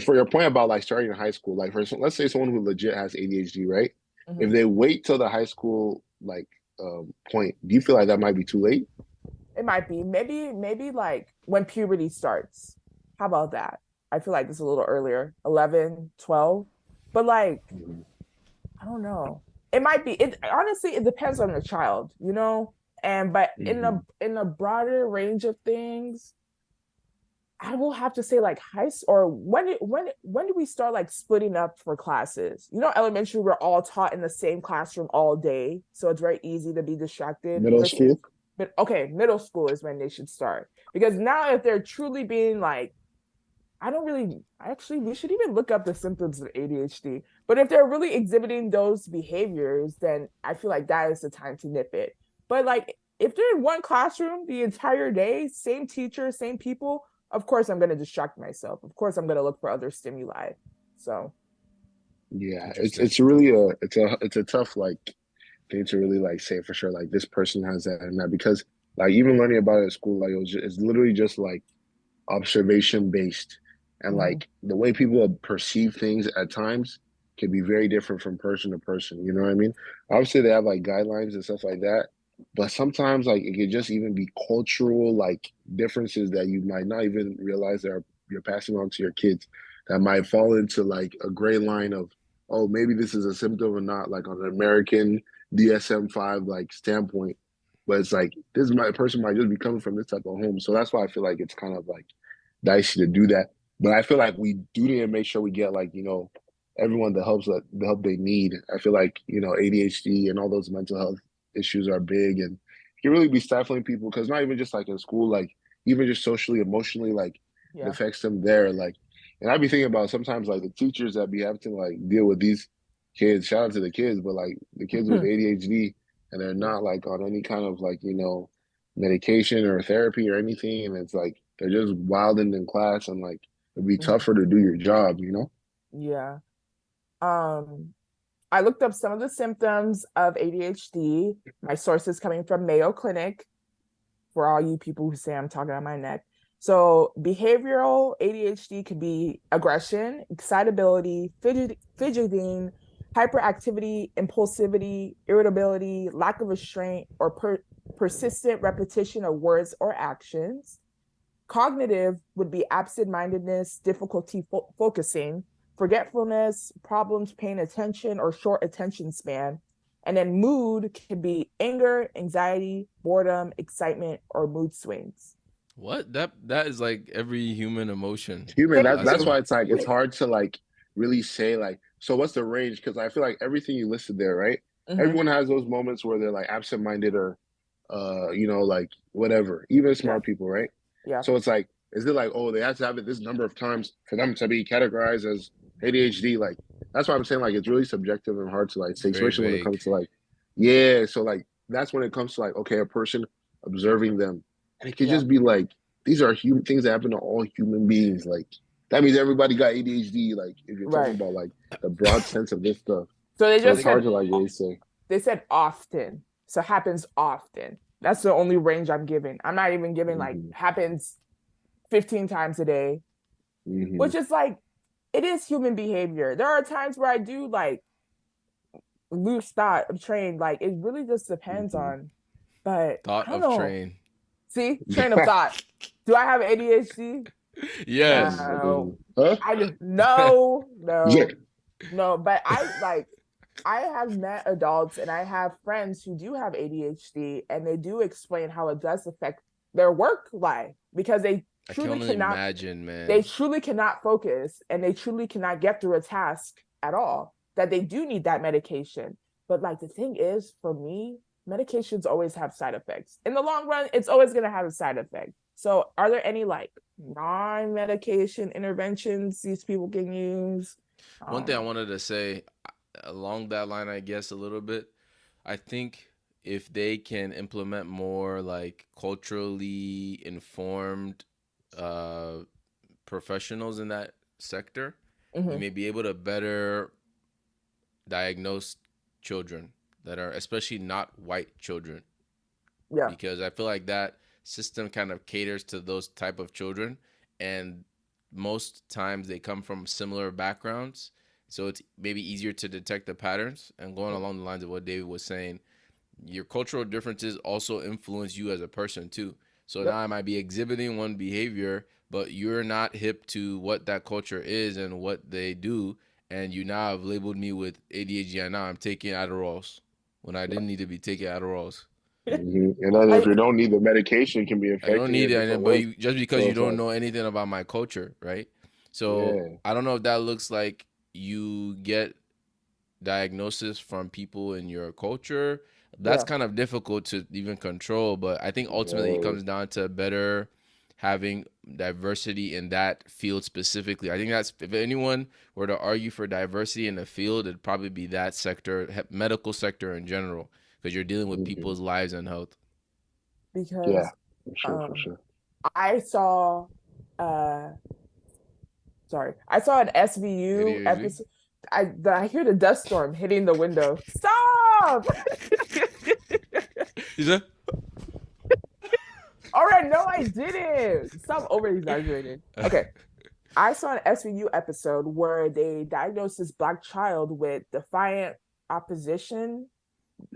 for your point about like starting in high school, like let's say someone who legit has ADHD, right? If Mm-hmm. they wait till the high school like point, do you feel like that might be too late? It might be. Maybe like when puberty starts. How about that? I feel like it's a little earlier, 11, 12. But like, Mhm. I don't know. It might be. It honestly it depends on the child, you know? And but Mhm. in a broader range of things, I will have to say like high school or when do we start like splitting up for classes? You know, elementary we're all taught in the same classroom all day, so it's very easy to be distracted Middle versus school? but okay, middle school is when they should start. Because now if they're truly being like I don't really actually we should even look up the symptoms of ADHD. But if they're really exhibiting those behaviors, then I feel like that is the time to nip it. But like if they're in one classroom the entire day, same teacher, same people, of course I'm gonna distract myself. Of course I'm gonna look for other stimuli. So Yeah, it's Interesting. it's really it's a tough like thing to really like say for sure. Like this person has that and that, because like even learning about it at school, like it's literally just like observation based, and mhm, like the way people perceive things at times can be very different from person to person. You know what I mean? Obviously, they have like guidelines and stuff like that, But sometimes like it could just even be cultural like differences that you might not even realize that you're passing on to your kids that might fall into like a gray line of, oh, maybe this is a symptom or not, like on an American DSM-5 like standpoint. But it's like this might person might just be coming from this type of home. So that's why I feel like it's kind of like dicey to do that. But I feel like we do need to make sure we get like, everyone the help they need. I feel like, ADHD and all those mental health issues are big and it can really be stifling people because not even just like in school, like even just socially, emotionally, like it Yeah. affects them there. Like, and I'd be thinking about sometimes like the teachers that be having to like deal with these kids. Shout out to the kids, but like the kids with ADHD and they're Yeah. not like on any kind of like medication or therapy or anything, and it's like they're just wilding in class and like it'd be Mhm. tougher to do your job. Yeah. I looked up some of the symptoms of ADHD. My source is coming from Mayo Clinic for all you people who say I'm talking on my neck. So behavioral ADHD could be aggression, excitability, fidgeting, hyperactivity, impulsivity, irritability, lack of restraint, or persistent repetition of words or actions. Cognitive would be absent-mindedness, difficulty focusing, forgetfulness, problems paying attention, or short attention span. And then mood can be anger, anxiety, boredom, excitement, or mood swings. What? That is like every human emotion Human. Thank That's you. why it's like it's hard to like really say like so what's the range? Because I feel like everything you listed there, right? Mm-hmm. Everyone has those moments where they're like absent-minded or like whatever. Even Yeah. smart people, right? Yeah. So it's like, is it like, oh, they have to have it this number of times for them to be categorized as ADHD? Like that's why I'm saying like it's really subjective and hard to like say, very especially when it vague. comes to like, yeah. So like that's when it comes to like, okay, a person observing them, and it could Yeah. just be like these are human things that happen to all human beings. Like that means everybody got ADHD. Like if you're talking Right. about like the broad sense of this stuff, So they so I just it's think hard said to like really say. they said often. So happens often. That's the only range I'm giving. I'm not even giving like Hmm. happens 15 times a day, Hmm. which is like it is human behavior. There are times where I do like lose thought of train. Like it really just depends Hmm. on, but I thought don't of know. train. See, train of thought. Do I have ADHD? Yes. No. Huh? I just no, Yeah. no, no. But I have met adults and I have friends who do have ADHD and they do explain how it does affect their work life because I can only imagine, they man. truly cannot focus and they truly cannot get through a task at all. That they do need that medication. But like the thing is, for me, medications always have side effects. In the long run, it's always going to have a side effect. So, are there any like non-medication interventions these people can use? One thing I Um, wanted to say along that line, I guess a little bit. I think if they can implement more like culturally informed uh, professionals in that sector, we mhm, may be able to better diagnose children that are especially not white children, yeah, because I feel like that system kind of caters to those type of children, and most times they come from similar backgrounds, so it's maybe easier to detect the patterns. And going along the lines of what David was saying, your cultural differences also influence you as a person too. So now yep. I might be exhibiting one behavior, but you're not hip to what that culture is and what they do, and you now have labeled me with ADHD, and now I'm taking Adderalls when I didn't need to be taking Adderalls. And then if I you don't need the medication, it can be I don't affecting you need in it, different but ways. you, just because So you it's don't like, know anything about my culture, right? So yeah, I don't know if that looks like you get diagnosis from people in your culture. That's yeah, kind of difficult to even control, but I think ultimately it very. comes down to better having diversity in that field specifically. I think that's, if anyone were to argue for diversity in the field, it'd probably be that sector, medical sector in general, because you're dealing with Hmm. people's lives and health. Yeah, because for sure, for um sure. I saw uh sorry, I saw an SVU ADHD. episode. I hear the dust storm hitting the window. Stop! You said? All right, no, I didn't. Stop over exaggerating. Okay, I saw an SVU episode where they diagnosed this black child with defiant opposition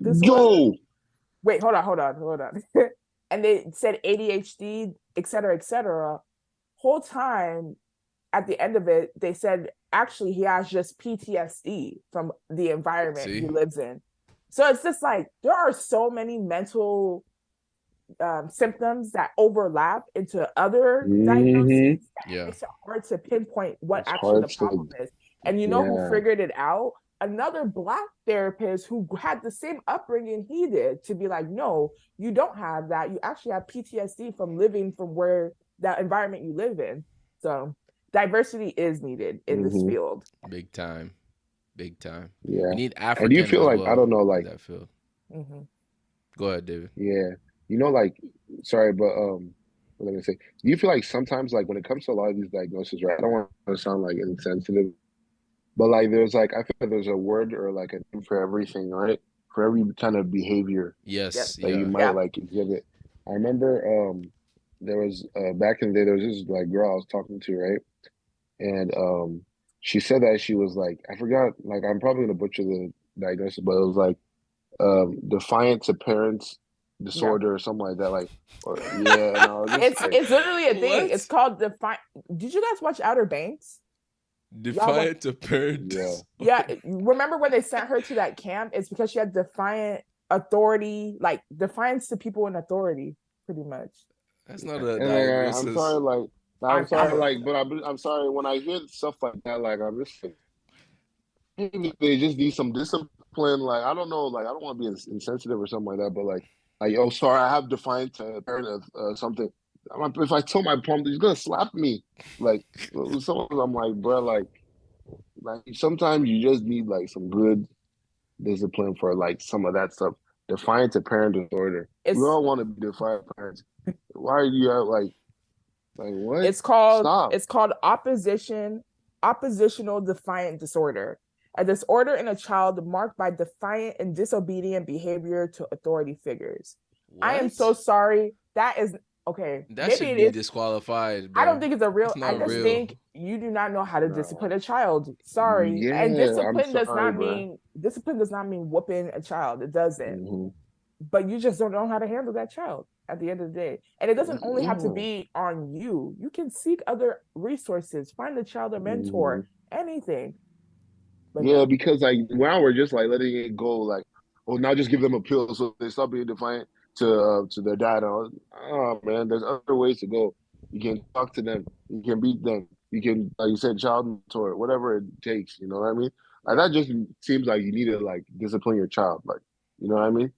disorder. Yo, wait, hold on. And they said ADHD, et cetera, et cetera. Whole time at the end of it, they said actually he has just PTSD from the environment he lives in. So it's just like there are so many mental symptoms that overlap into other diagnoses that it makes it hard to pinpoint what actually the problem is. And you know who figured it out? Another Black therapist who had the same upbringing he did, to be like, no, you don't have that. You actually have PTSD from living from where that environment you live in. So diversity is needed in this field. Big time. Yeah. We need African. And do you feel like, well I don't know, like that field. Go ahead, David. Yeah. You know, like, sorry, but what am I gonna say? Do you feel like sometimes, like, when it comes to a lot of these diagnoses, right? I don't want to sound like insensitive, but like, there's like, I feel like there's a word or like a name for everything, right? For every kind of behavior Yes. that you might like exhibit. I remember there was back in the day, there was this like girl I was talking to, right? And she said that she was like, I forgot, like, I'm probably gonna butcher the diagnosis, but it was like defiant to parents disorder or something like that. Like, or no, it's literally a thing. What? It's called defiant. Did you guys watch Outer Banks? Defiant to parents. Yeah. Remember when they sent her to that camp? It's because she had defiant authority, like defiance to people in authority, pretty much. That's not a diagnosis. I'm sorry, like. I'm sorry, like, but I'm sorry when I hear stuff like that. Like, I'm just like, they just need some discipline. Like, I don't know, like, I don't want to be insensitive or something like that. But like, oh, sorry, I have defiant parent of something. If I tell my mom, he's gonna slap me. Like, sometimes I'm like, bro, like sometimes you just need like some good discipline for like some of that stuff. Defiant to parent disorder. We all want to be defiant parents. Why are you out like? Like what? It's called oppositional defiant disorder. A disorder in a child marked by defiant and disobedient behavior to authority figures. What? I am so sorry. That is okay. That should be disqualified. Bro. I don't think it's a real. I just think you do not know how to discipline a child. Sorry. Yeah, and discipline does not mean whooping a child. It doesn't. But you just don't know how to handle that child at the end of the day. And it doesn't only have to be on you. You can seek other resources, find a child a mentor, anything. But because like now we're just like letting it go, like, oh, now just give them a pill so they stop being defiant to their dad. Oh man, there's other ways to go. You can talk to them, you can beat them, you can, like you said, child mentor, whatever it takes. You know what I mean? Like that just seems like you need to like discipline your child, like, you know what I mean?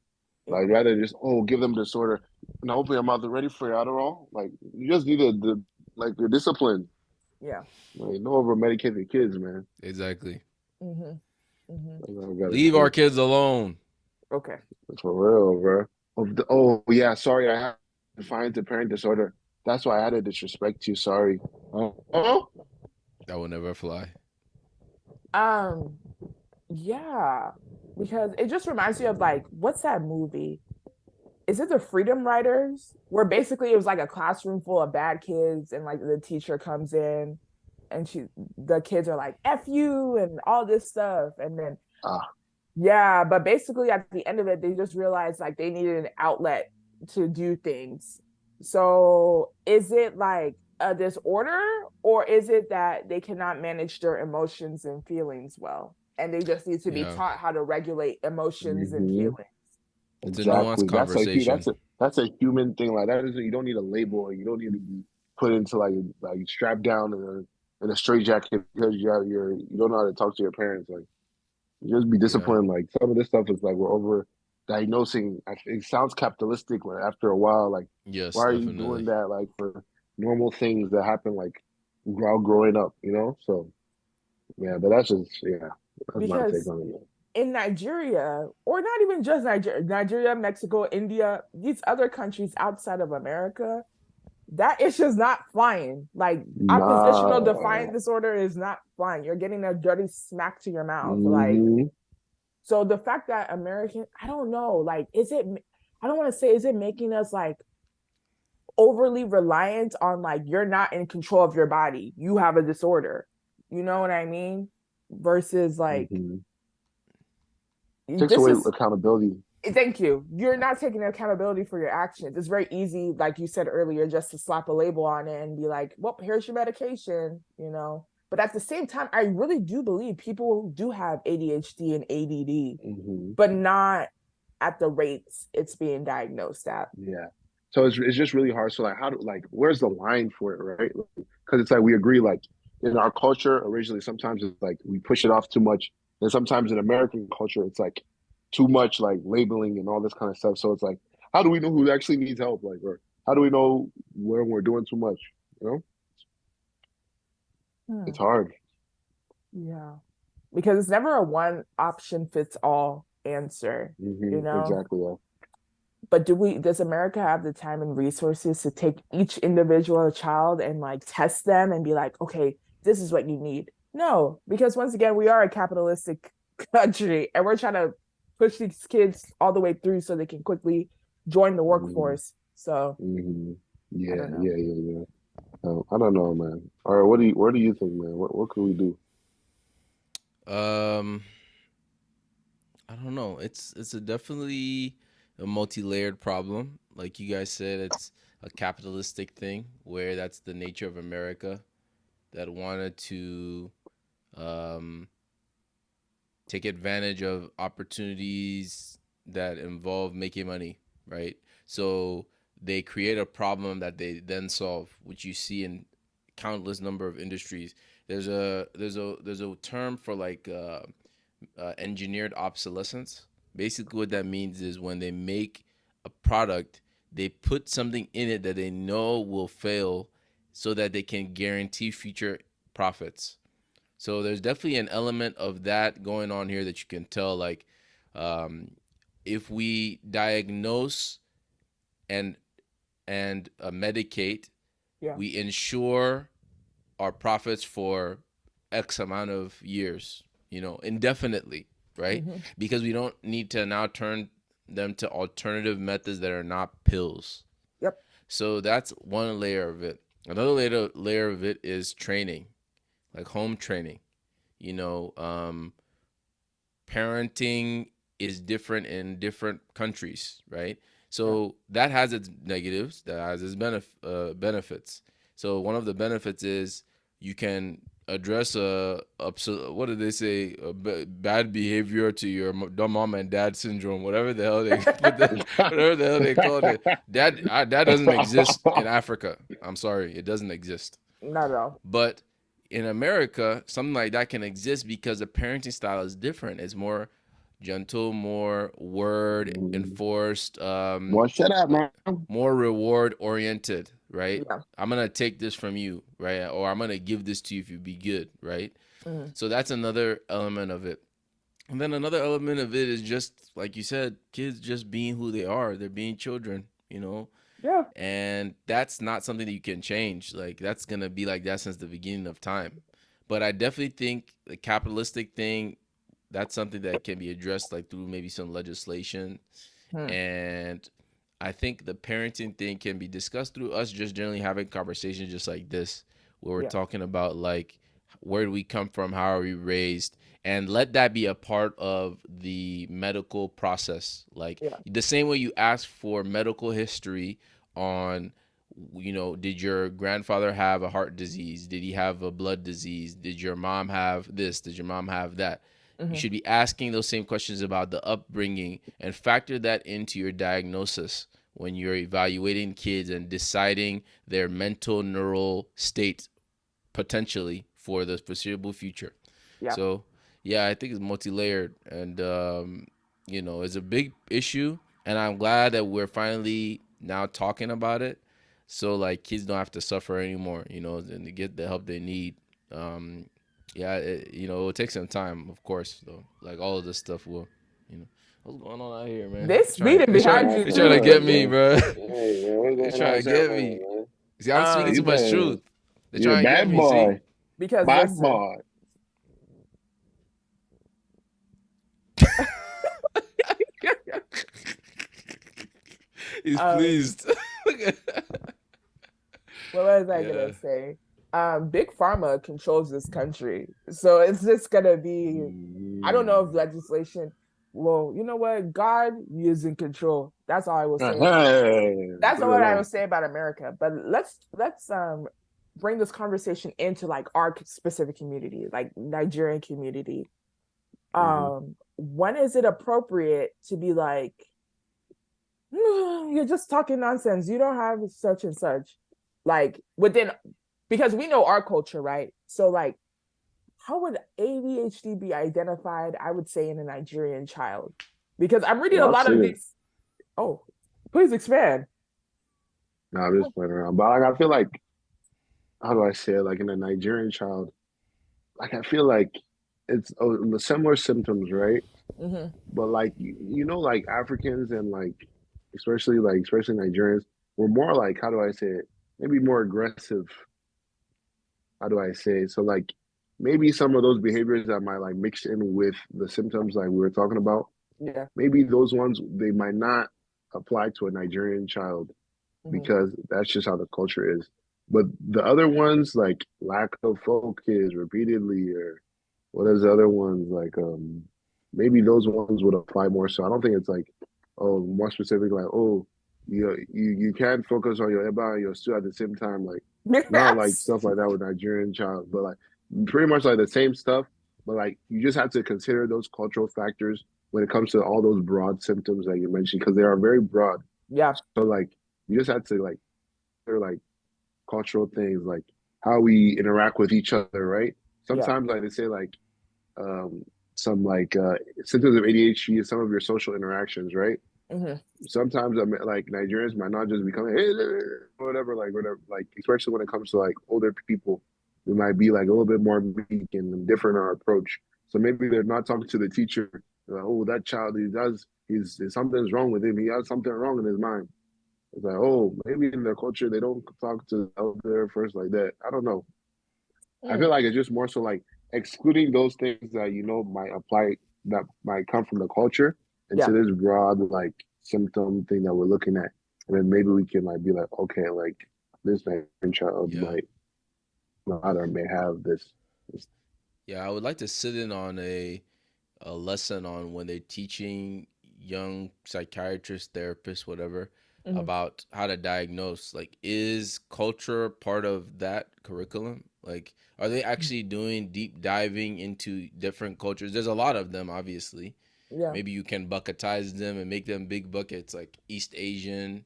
Like rather just give them disorder. And hopefully I'm out there ready for your Adderall. Like you just need the discipline. Yeah. Like no over medicated kids, man. Exactly. Leave our kids alone. Okay. For real, bro. Oh yeah, sorry, I have defiant to parent disorder. That's why I had to disrespect you. Sorry. Oh. That will never fly. Yeah, because it just reminds me of like, what's that movie? Is it The Freedom Writers? Where basically it was like a classroom full of bad kids and like the teacher comes in and the kids are like, F you and all this stuff. And then, yeah, but basically at the end of it, they just realized like they needed an outlet to do things. So is it like a disorder or is it that they cannot manage their emotions and feelings well? And they just need to be taught how to regulate emotions and feelings. It's a nuanced conversation. That's a human thing. Like that is, you don't need a label. You don't need to be put into like strapped down in a straitjacket because you don't know how to talk to your parents. Like you just be disciplined. Like some of this stuff is like we're over diagnosing. It sounds capitalistic, but after a while, like why are you doing that? Like for normal things that happen like while growing up, you know? So yeah, but that's just that's my take on it. In Nigeria, or not even just Nigeria, Mexico, India, these other countries outside of America, that issue is not flying. Like oppositional defiant disorder is not flying. You're getting a dirty smack to your mouth. Like, so the fact that American, I don't know, like, I don't want to say, is it making us like overly reliant on like, you're not in control of your body. You have a disorder. You know what I mean? Versus like, takes away accountability. Thank you. You're not taking accountability for your actions. It's very easy, like you said earlier, just to slap a label on it and be like, well, here's your medication, you know. But at the same time, I really do believe people do have ADHD and ADD, but not at the rates it's being diagnosed at. Yeah. So it's just really hard. So like, how do like, where's the line for it, right? Because it's like we agree, like in our culture originally, sometimes it's like we push it off too much, and sometimes in American culture, it's like too much like labeling and all this kind of stuff. So it's like, how do we know who actually needs help? Like, or how do we know when we're doing too much? You know, it's hard. Yeah. Because it's never a one option fits all answer, you know? Exactly. Yeah. But does America have the time and resources to take each individual child and like test them and be like, okay, this is what you need? No, because once again, we are a capitalistic country and we're trying to push these kids all the way through so they can quickly join the workforce. So yeah, I don't know. yeah. I don't know, man. All right, what do you think, man? What could we do? Um, I don't know. It's a definitely a multi-layered problem. Like you guys said, it's a capitalistic thing where that's the nature of America that wanted to um, take advantage of opportunities that involve making money, right? So they create a problem that they then solve, which you see in countless number of industries. There's a term for like engineered obsolescence. Basically, what that means is when they make a product, they put something in it that they know will fail, so that they can guarantee future profits. So there's definitely an element of that going on here that you can tell. Like, um, if we diagnose and medicate, Yeah. we ensure our profits for X amount of years, indefinitely, right? Because we don't need to now turn them to alternative methods that are not pills. Yep. So that's one layer of it. Another layer of it is training, like home training. You know, parenting is different in different countries, right? So that has its negatives, that has its benefits. So one of the benefits is you can address what did they say, bad behavior to your dumb mom and dad syndrome, whatever the hell they whatever the hell they called it. That doesn't exist in Africa. I'm sorry, it doesn't exist. Not at all. But in America, something like that can exist because the parenting style is different. It's more gentle, more word enforced, Well, shut up, man. more reward oriented, right? Yeah. I'm gonna take this from you, right? Or I'm gonna give this to you if you be good, right? So that's another element of it. And then another element of it is just like you said, kids just being who they are. They're being children, Yeah. and that's not something that you can change. Like, that's gonna be like that since the beginning of time. But I definitely think the capitalistic thing, that's something that can be addressed like through maybe some legislation. And I think the parenting thing can be discussed through us just generally having conversations just like this, where we're talking about like, where do we come from, how are we raised, and let that be a part of the medical process. Like, the same way you ask for medical history on, did your grandfather have a heart disease, did he have a blood disease, did your mom have this, did your mom have that. You should be asking those same questions about the upbringing and factor that into your diagnosis when you're evaluating kids and deciding their mental neural state potentially for the foreseeable future. Yeah. So, yeah, I think it's multi-layered, and it's a big issue, and I'm glad that we're finally now talking about it, so like kids don't have to suffer anymore, and they get the help they need. Yeah, it will take some time, of course, though. Like, all of this stuff will, what's going on out here, man? This beating behind you They're trying to too. get me, bro. They're trying to get me. See, I'm speaking too much truth. They're You're a trying to get bad me. See, boy. Because Bad listen, boy. he's pleased. what was I gonna say? Big Pharma controls this country, so it's just gonna be. I don't know if legislation. well, you know what? God is in control. That's all I will say. Hey, That's leave it what I will alone. say about America. But let's bring this conversation into like our specific community, like Nigerian community. Hmm. When is it appropriate to be like, you're just talking nonsense. You don't have such and such. Like within, because we know our culture, right? So like, how would ADHD be identified? I would say in a Nigerian child, because I'm reading a Well, I've lot of seen it. these. Oh, please expand. No, I'm just playing around. But like, I feel like, how do I say it? Like in a Nigerian child, like I feel like it's similar symptoms, right? Mm-hmm. But like you know, like Africans and especially Nigerians, we're more like, how do I say it? Maybe more aggressive. How do I say it? So like maybe some of those behaviors that might like mix in with the symptoms like we were talking about, Yeah. maybe those ones they might not apply to a Nigerian child Mm-hmm. because that's just how the culture is. But the other ones like lack of focus repeatedly or what is the other ones like maybe those ones would apply more so. I don't think it's like oh more specific like oh you can't focus on your eba and your stew at the same time like not like Yes. stuff like that with Nigerian child but like pretty much like the same stuff but like you just have to consider those cultural factors when it comes to all those broad symptoms that you mentioned because they are very broad. Yeah. So like you just have to like they're like cultural things like how we interact with each other, right? Yeah. Sometimes like they say like um some symptoms of ADHD is some of your social interactions, right? Mm-hmm. Sometimes I'm like Nigerians might not just become hey, whatever, like especially when it comes to like older people, we might be like a little bit more meek and different in our approach. So maybe they're not talking to the teacher. Like, oh, that child he's something's wrong with him. He has something wrong in his mind. It's like, oh, maybe in their culture they don't talk to the elder first like that. I don't know. I feel Mm. like it's just more so like excluding those things that might apply that might come from the culture into Yeah. this broad like symptom thing that we're looking at, and then maybe we can like be like, okay, like this man child Yeah. might not or may have this. Yeah, I would like to sit in on a lesson on when they're teaching young psychiatrists, therapists, whatever, Mm-hmm. about how to diagnose. Like, is culture part of that curriculum? Like, are they actually doing deep diving into different cultures? There's a lot of them, obviously. Yeah. Maybe you can bucketize them and make them big buckets, like East Asian,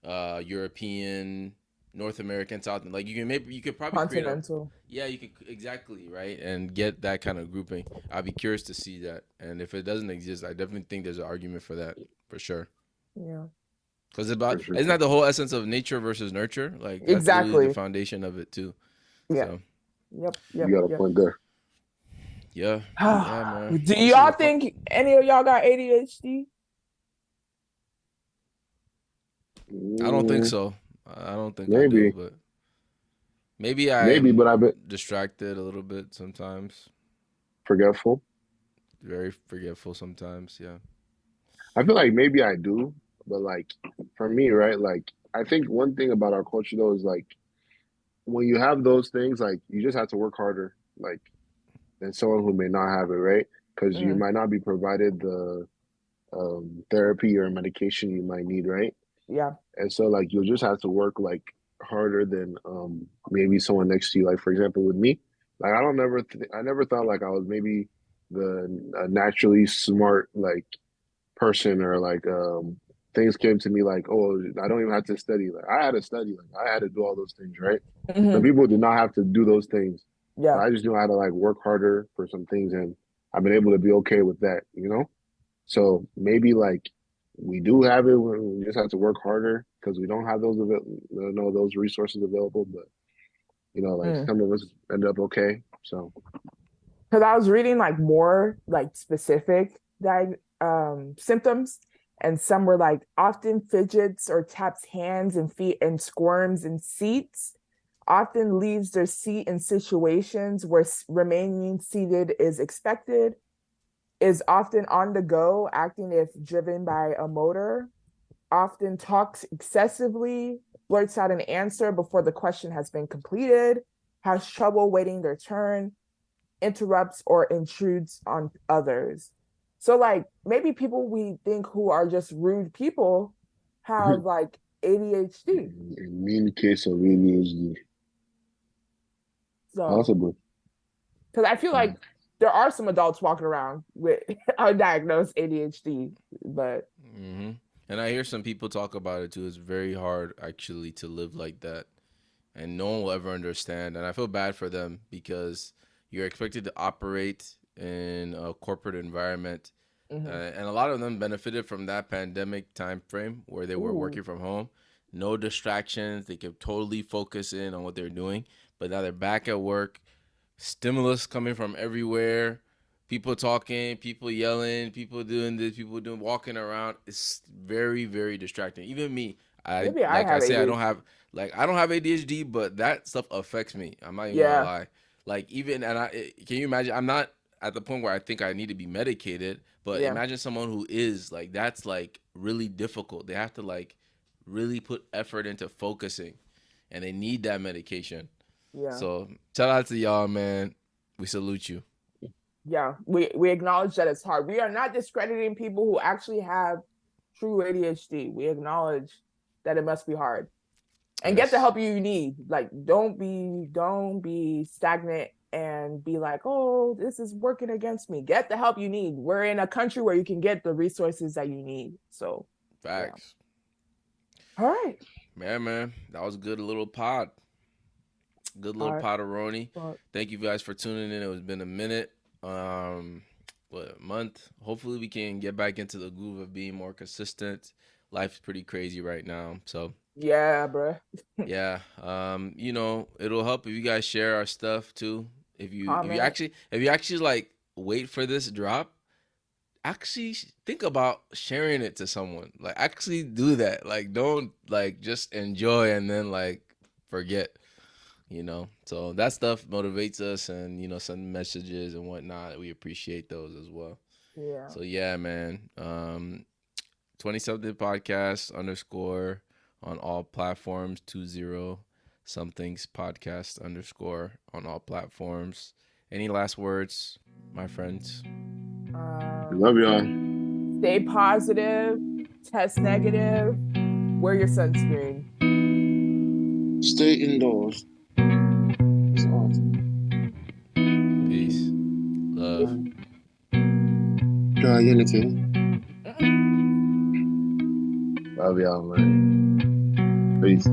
European, North American, South. Like you could probably create a, Continental. yeah, you could exactly right and get that kind of grouping. I'd be curious to see that, and if it doesn't exist, I definitely think there's an argument for that for sure. Yeah. Because For about sure, isn't for that the sure. whole essence of nature versus nurture? Like that's literally the Exactly. foundation of it too. Yeah. So Yep. You Yep. got a Yep. point there. yeah, yeah, man, Do this is y'all a fun. think any of y'all got ADHD? I don't think Mm, so. I don't think I do, maybe, but maybe maybe, I'm but I bet distracted a little bit sometimes. forgetful. Very forgetful sometimes. Yeah. I feel like maybe I do, but like for me, right? Like I think one thing about our culture though is like when you have those things, like you just have to work harder, like than someone who may not have it, right? Because you Mm, might not be provided the therapy or medication you might need, right? yeah. And so like you'll just have to work like harder than maybe someone next to you. Like for example, with me, like I never thought like I was maybe the naturally smart like person or like things came to me like oh I don't even have to study like I had to study like I had to do all those things right. Some Mm-hmm. people did not have to do those things, but Yeah. I just knew how to like work harder for some things and I've been able to be okay with that, you know. So maybe like we do have it when we just have to work harder because we don't have those resources available, but like Mm. some of us end up okay. So Because I was reading like more like specific symptoms, and some were like often fidgets or taps hands and feet and squirms in seats, often leaves their seat in situations where remaining seated is expected, is often on the go, acting if driven by a motor, often talks excessively, blurts out an answer before the question has been completed, has trouble waiting their turn, interrupts or intrudes on others. So like maybe people we think who are just rude people have like ADHD. In many cases of ADHD, So possibly. because I feel like there are some adults walking around with undiagnosed ADHD, but Mm-hmm. And I hear some people talk about it too. It's very hard actually to live like that, and no one will ever understand. And I feel bad for them because you're expected to operate in a corporate environment, and a lot of them benefited from that pandemic time frame where they were working from home, no distractions. They could totally focus in on what they're doing. But now they're back at work, stimulus coming from everywhere, people talking, people yelling, people doing this, people doing walking around. It's very, very distracting. Even me, I maybe I like I have say, ADHD. I don't have ADHD, but that stuff affects me. I'm not even gonna Yeah, lie. Like even and can you imagine? I'm not at the point where I think I need to be medicated, but yeah, imagine someone who is like that's like really difficult. They have to like really put effort into focusing, and they need that medication. yeah. So shout out to y'all, man. We salute you. Yeah, we acknowledge that it's hard. We are not discrediting people who actually have true ADHD. We acknowledge that it must be hard. And get the Yes. help you need. Like don't be stagnant and be like, "Oh, this is working against me." Get the help you need. We're in a country where you can get the resources that you need. So, yeah. Facts. All right. Man, that was a good little pod. Good little All right. podaroni. Well, Thank you guys for tuning in. It's been a minute. What, a month? Hopefully we can get back into the groove of being more consistent. Life's pretty crazy right now. So yeah, bro. yeah. It'll help if you guys share our stuff too. Comment. If you actually like wait for this drop, actually think about sharing it to someone. Like actually do that. Like don't like just enjoy and then like forget. So that stuff motivates us, and send messages and whatnot. We appreciate those as well. Yeah. So yeah, man. 20 something podcast _ on all platforms, 20 somethings podcast _ on all platforms. Any last words, my friends? Love y'all. Stay positive, test negative, wear your sunscreen. Stay indoors. It's awesome. Peace. Love. Try unity. Love y'all, man. Peace.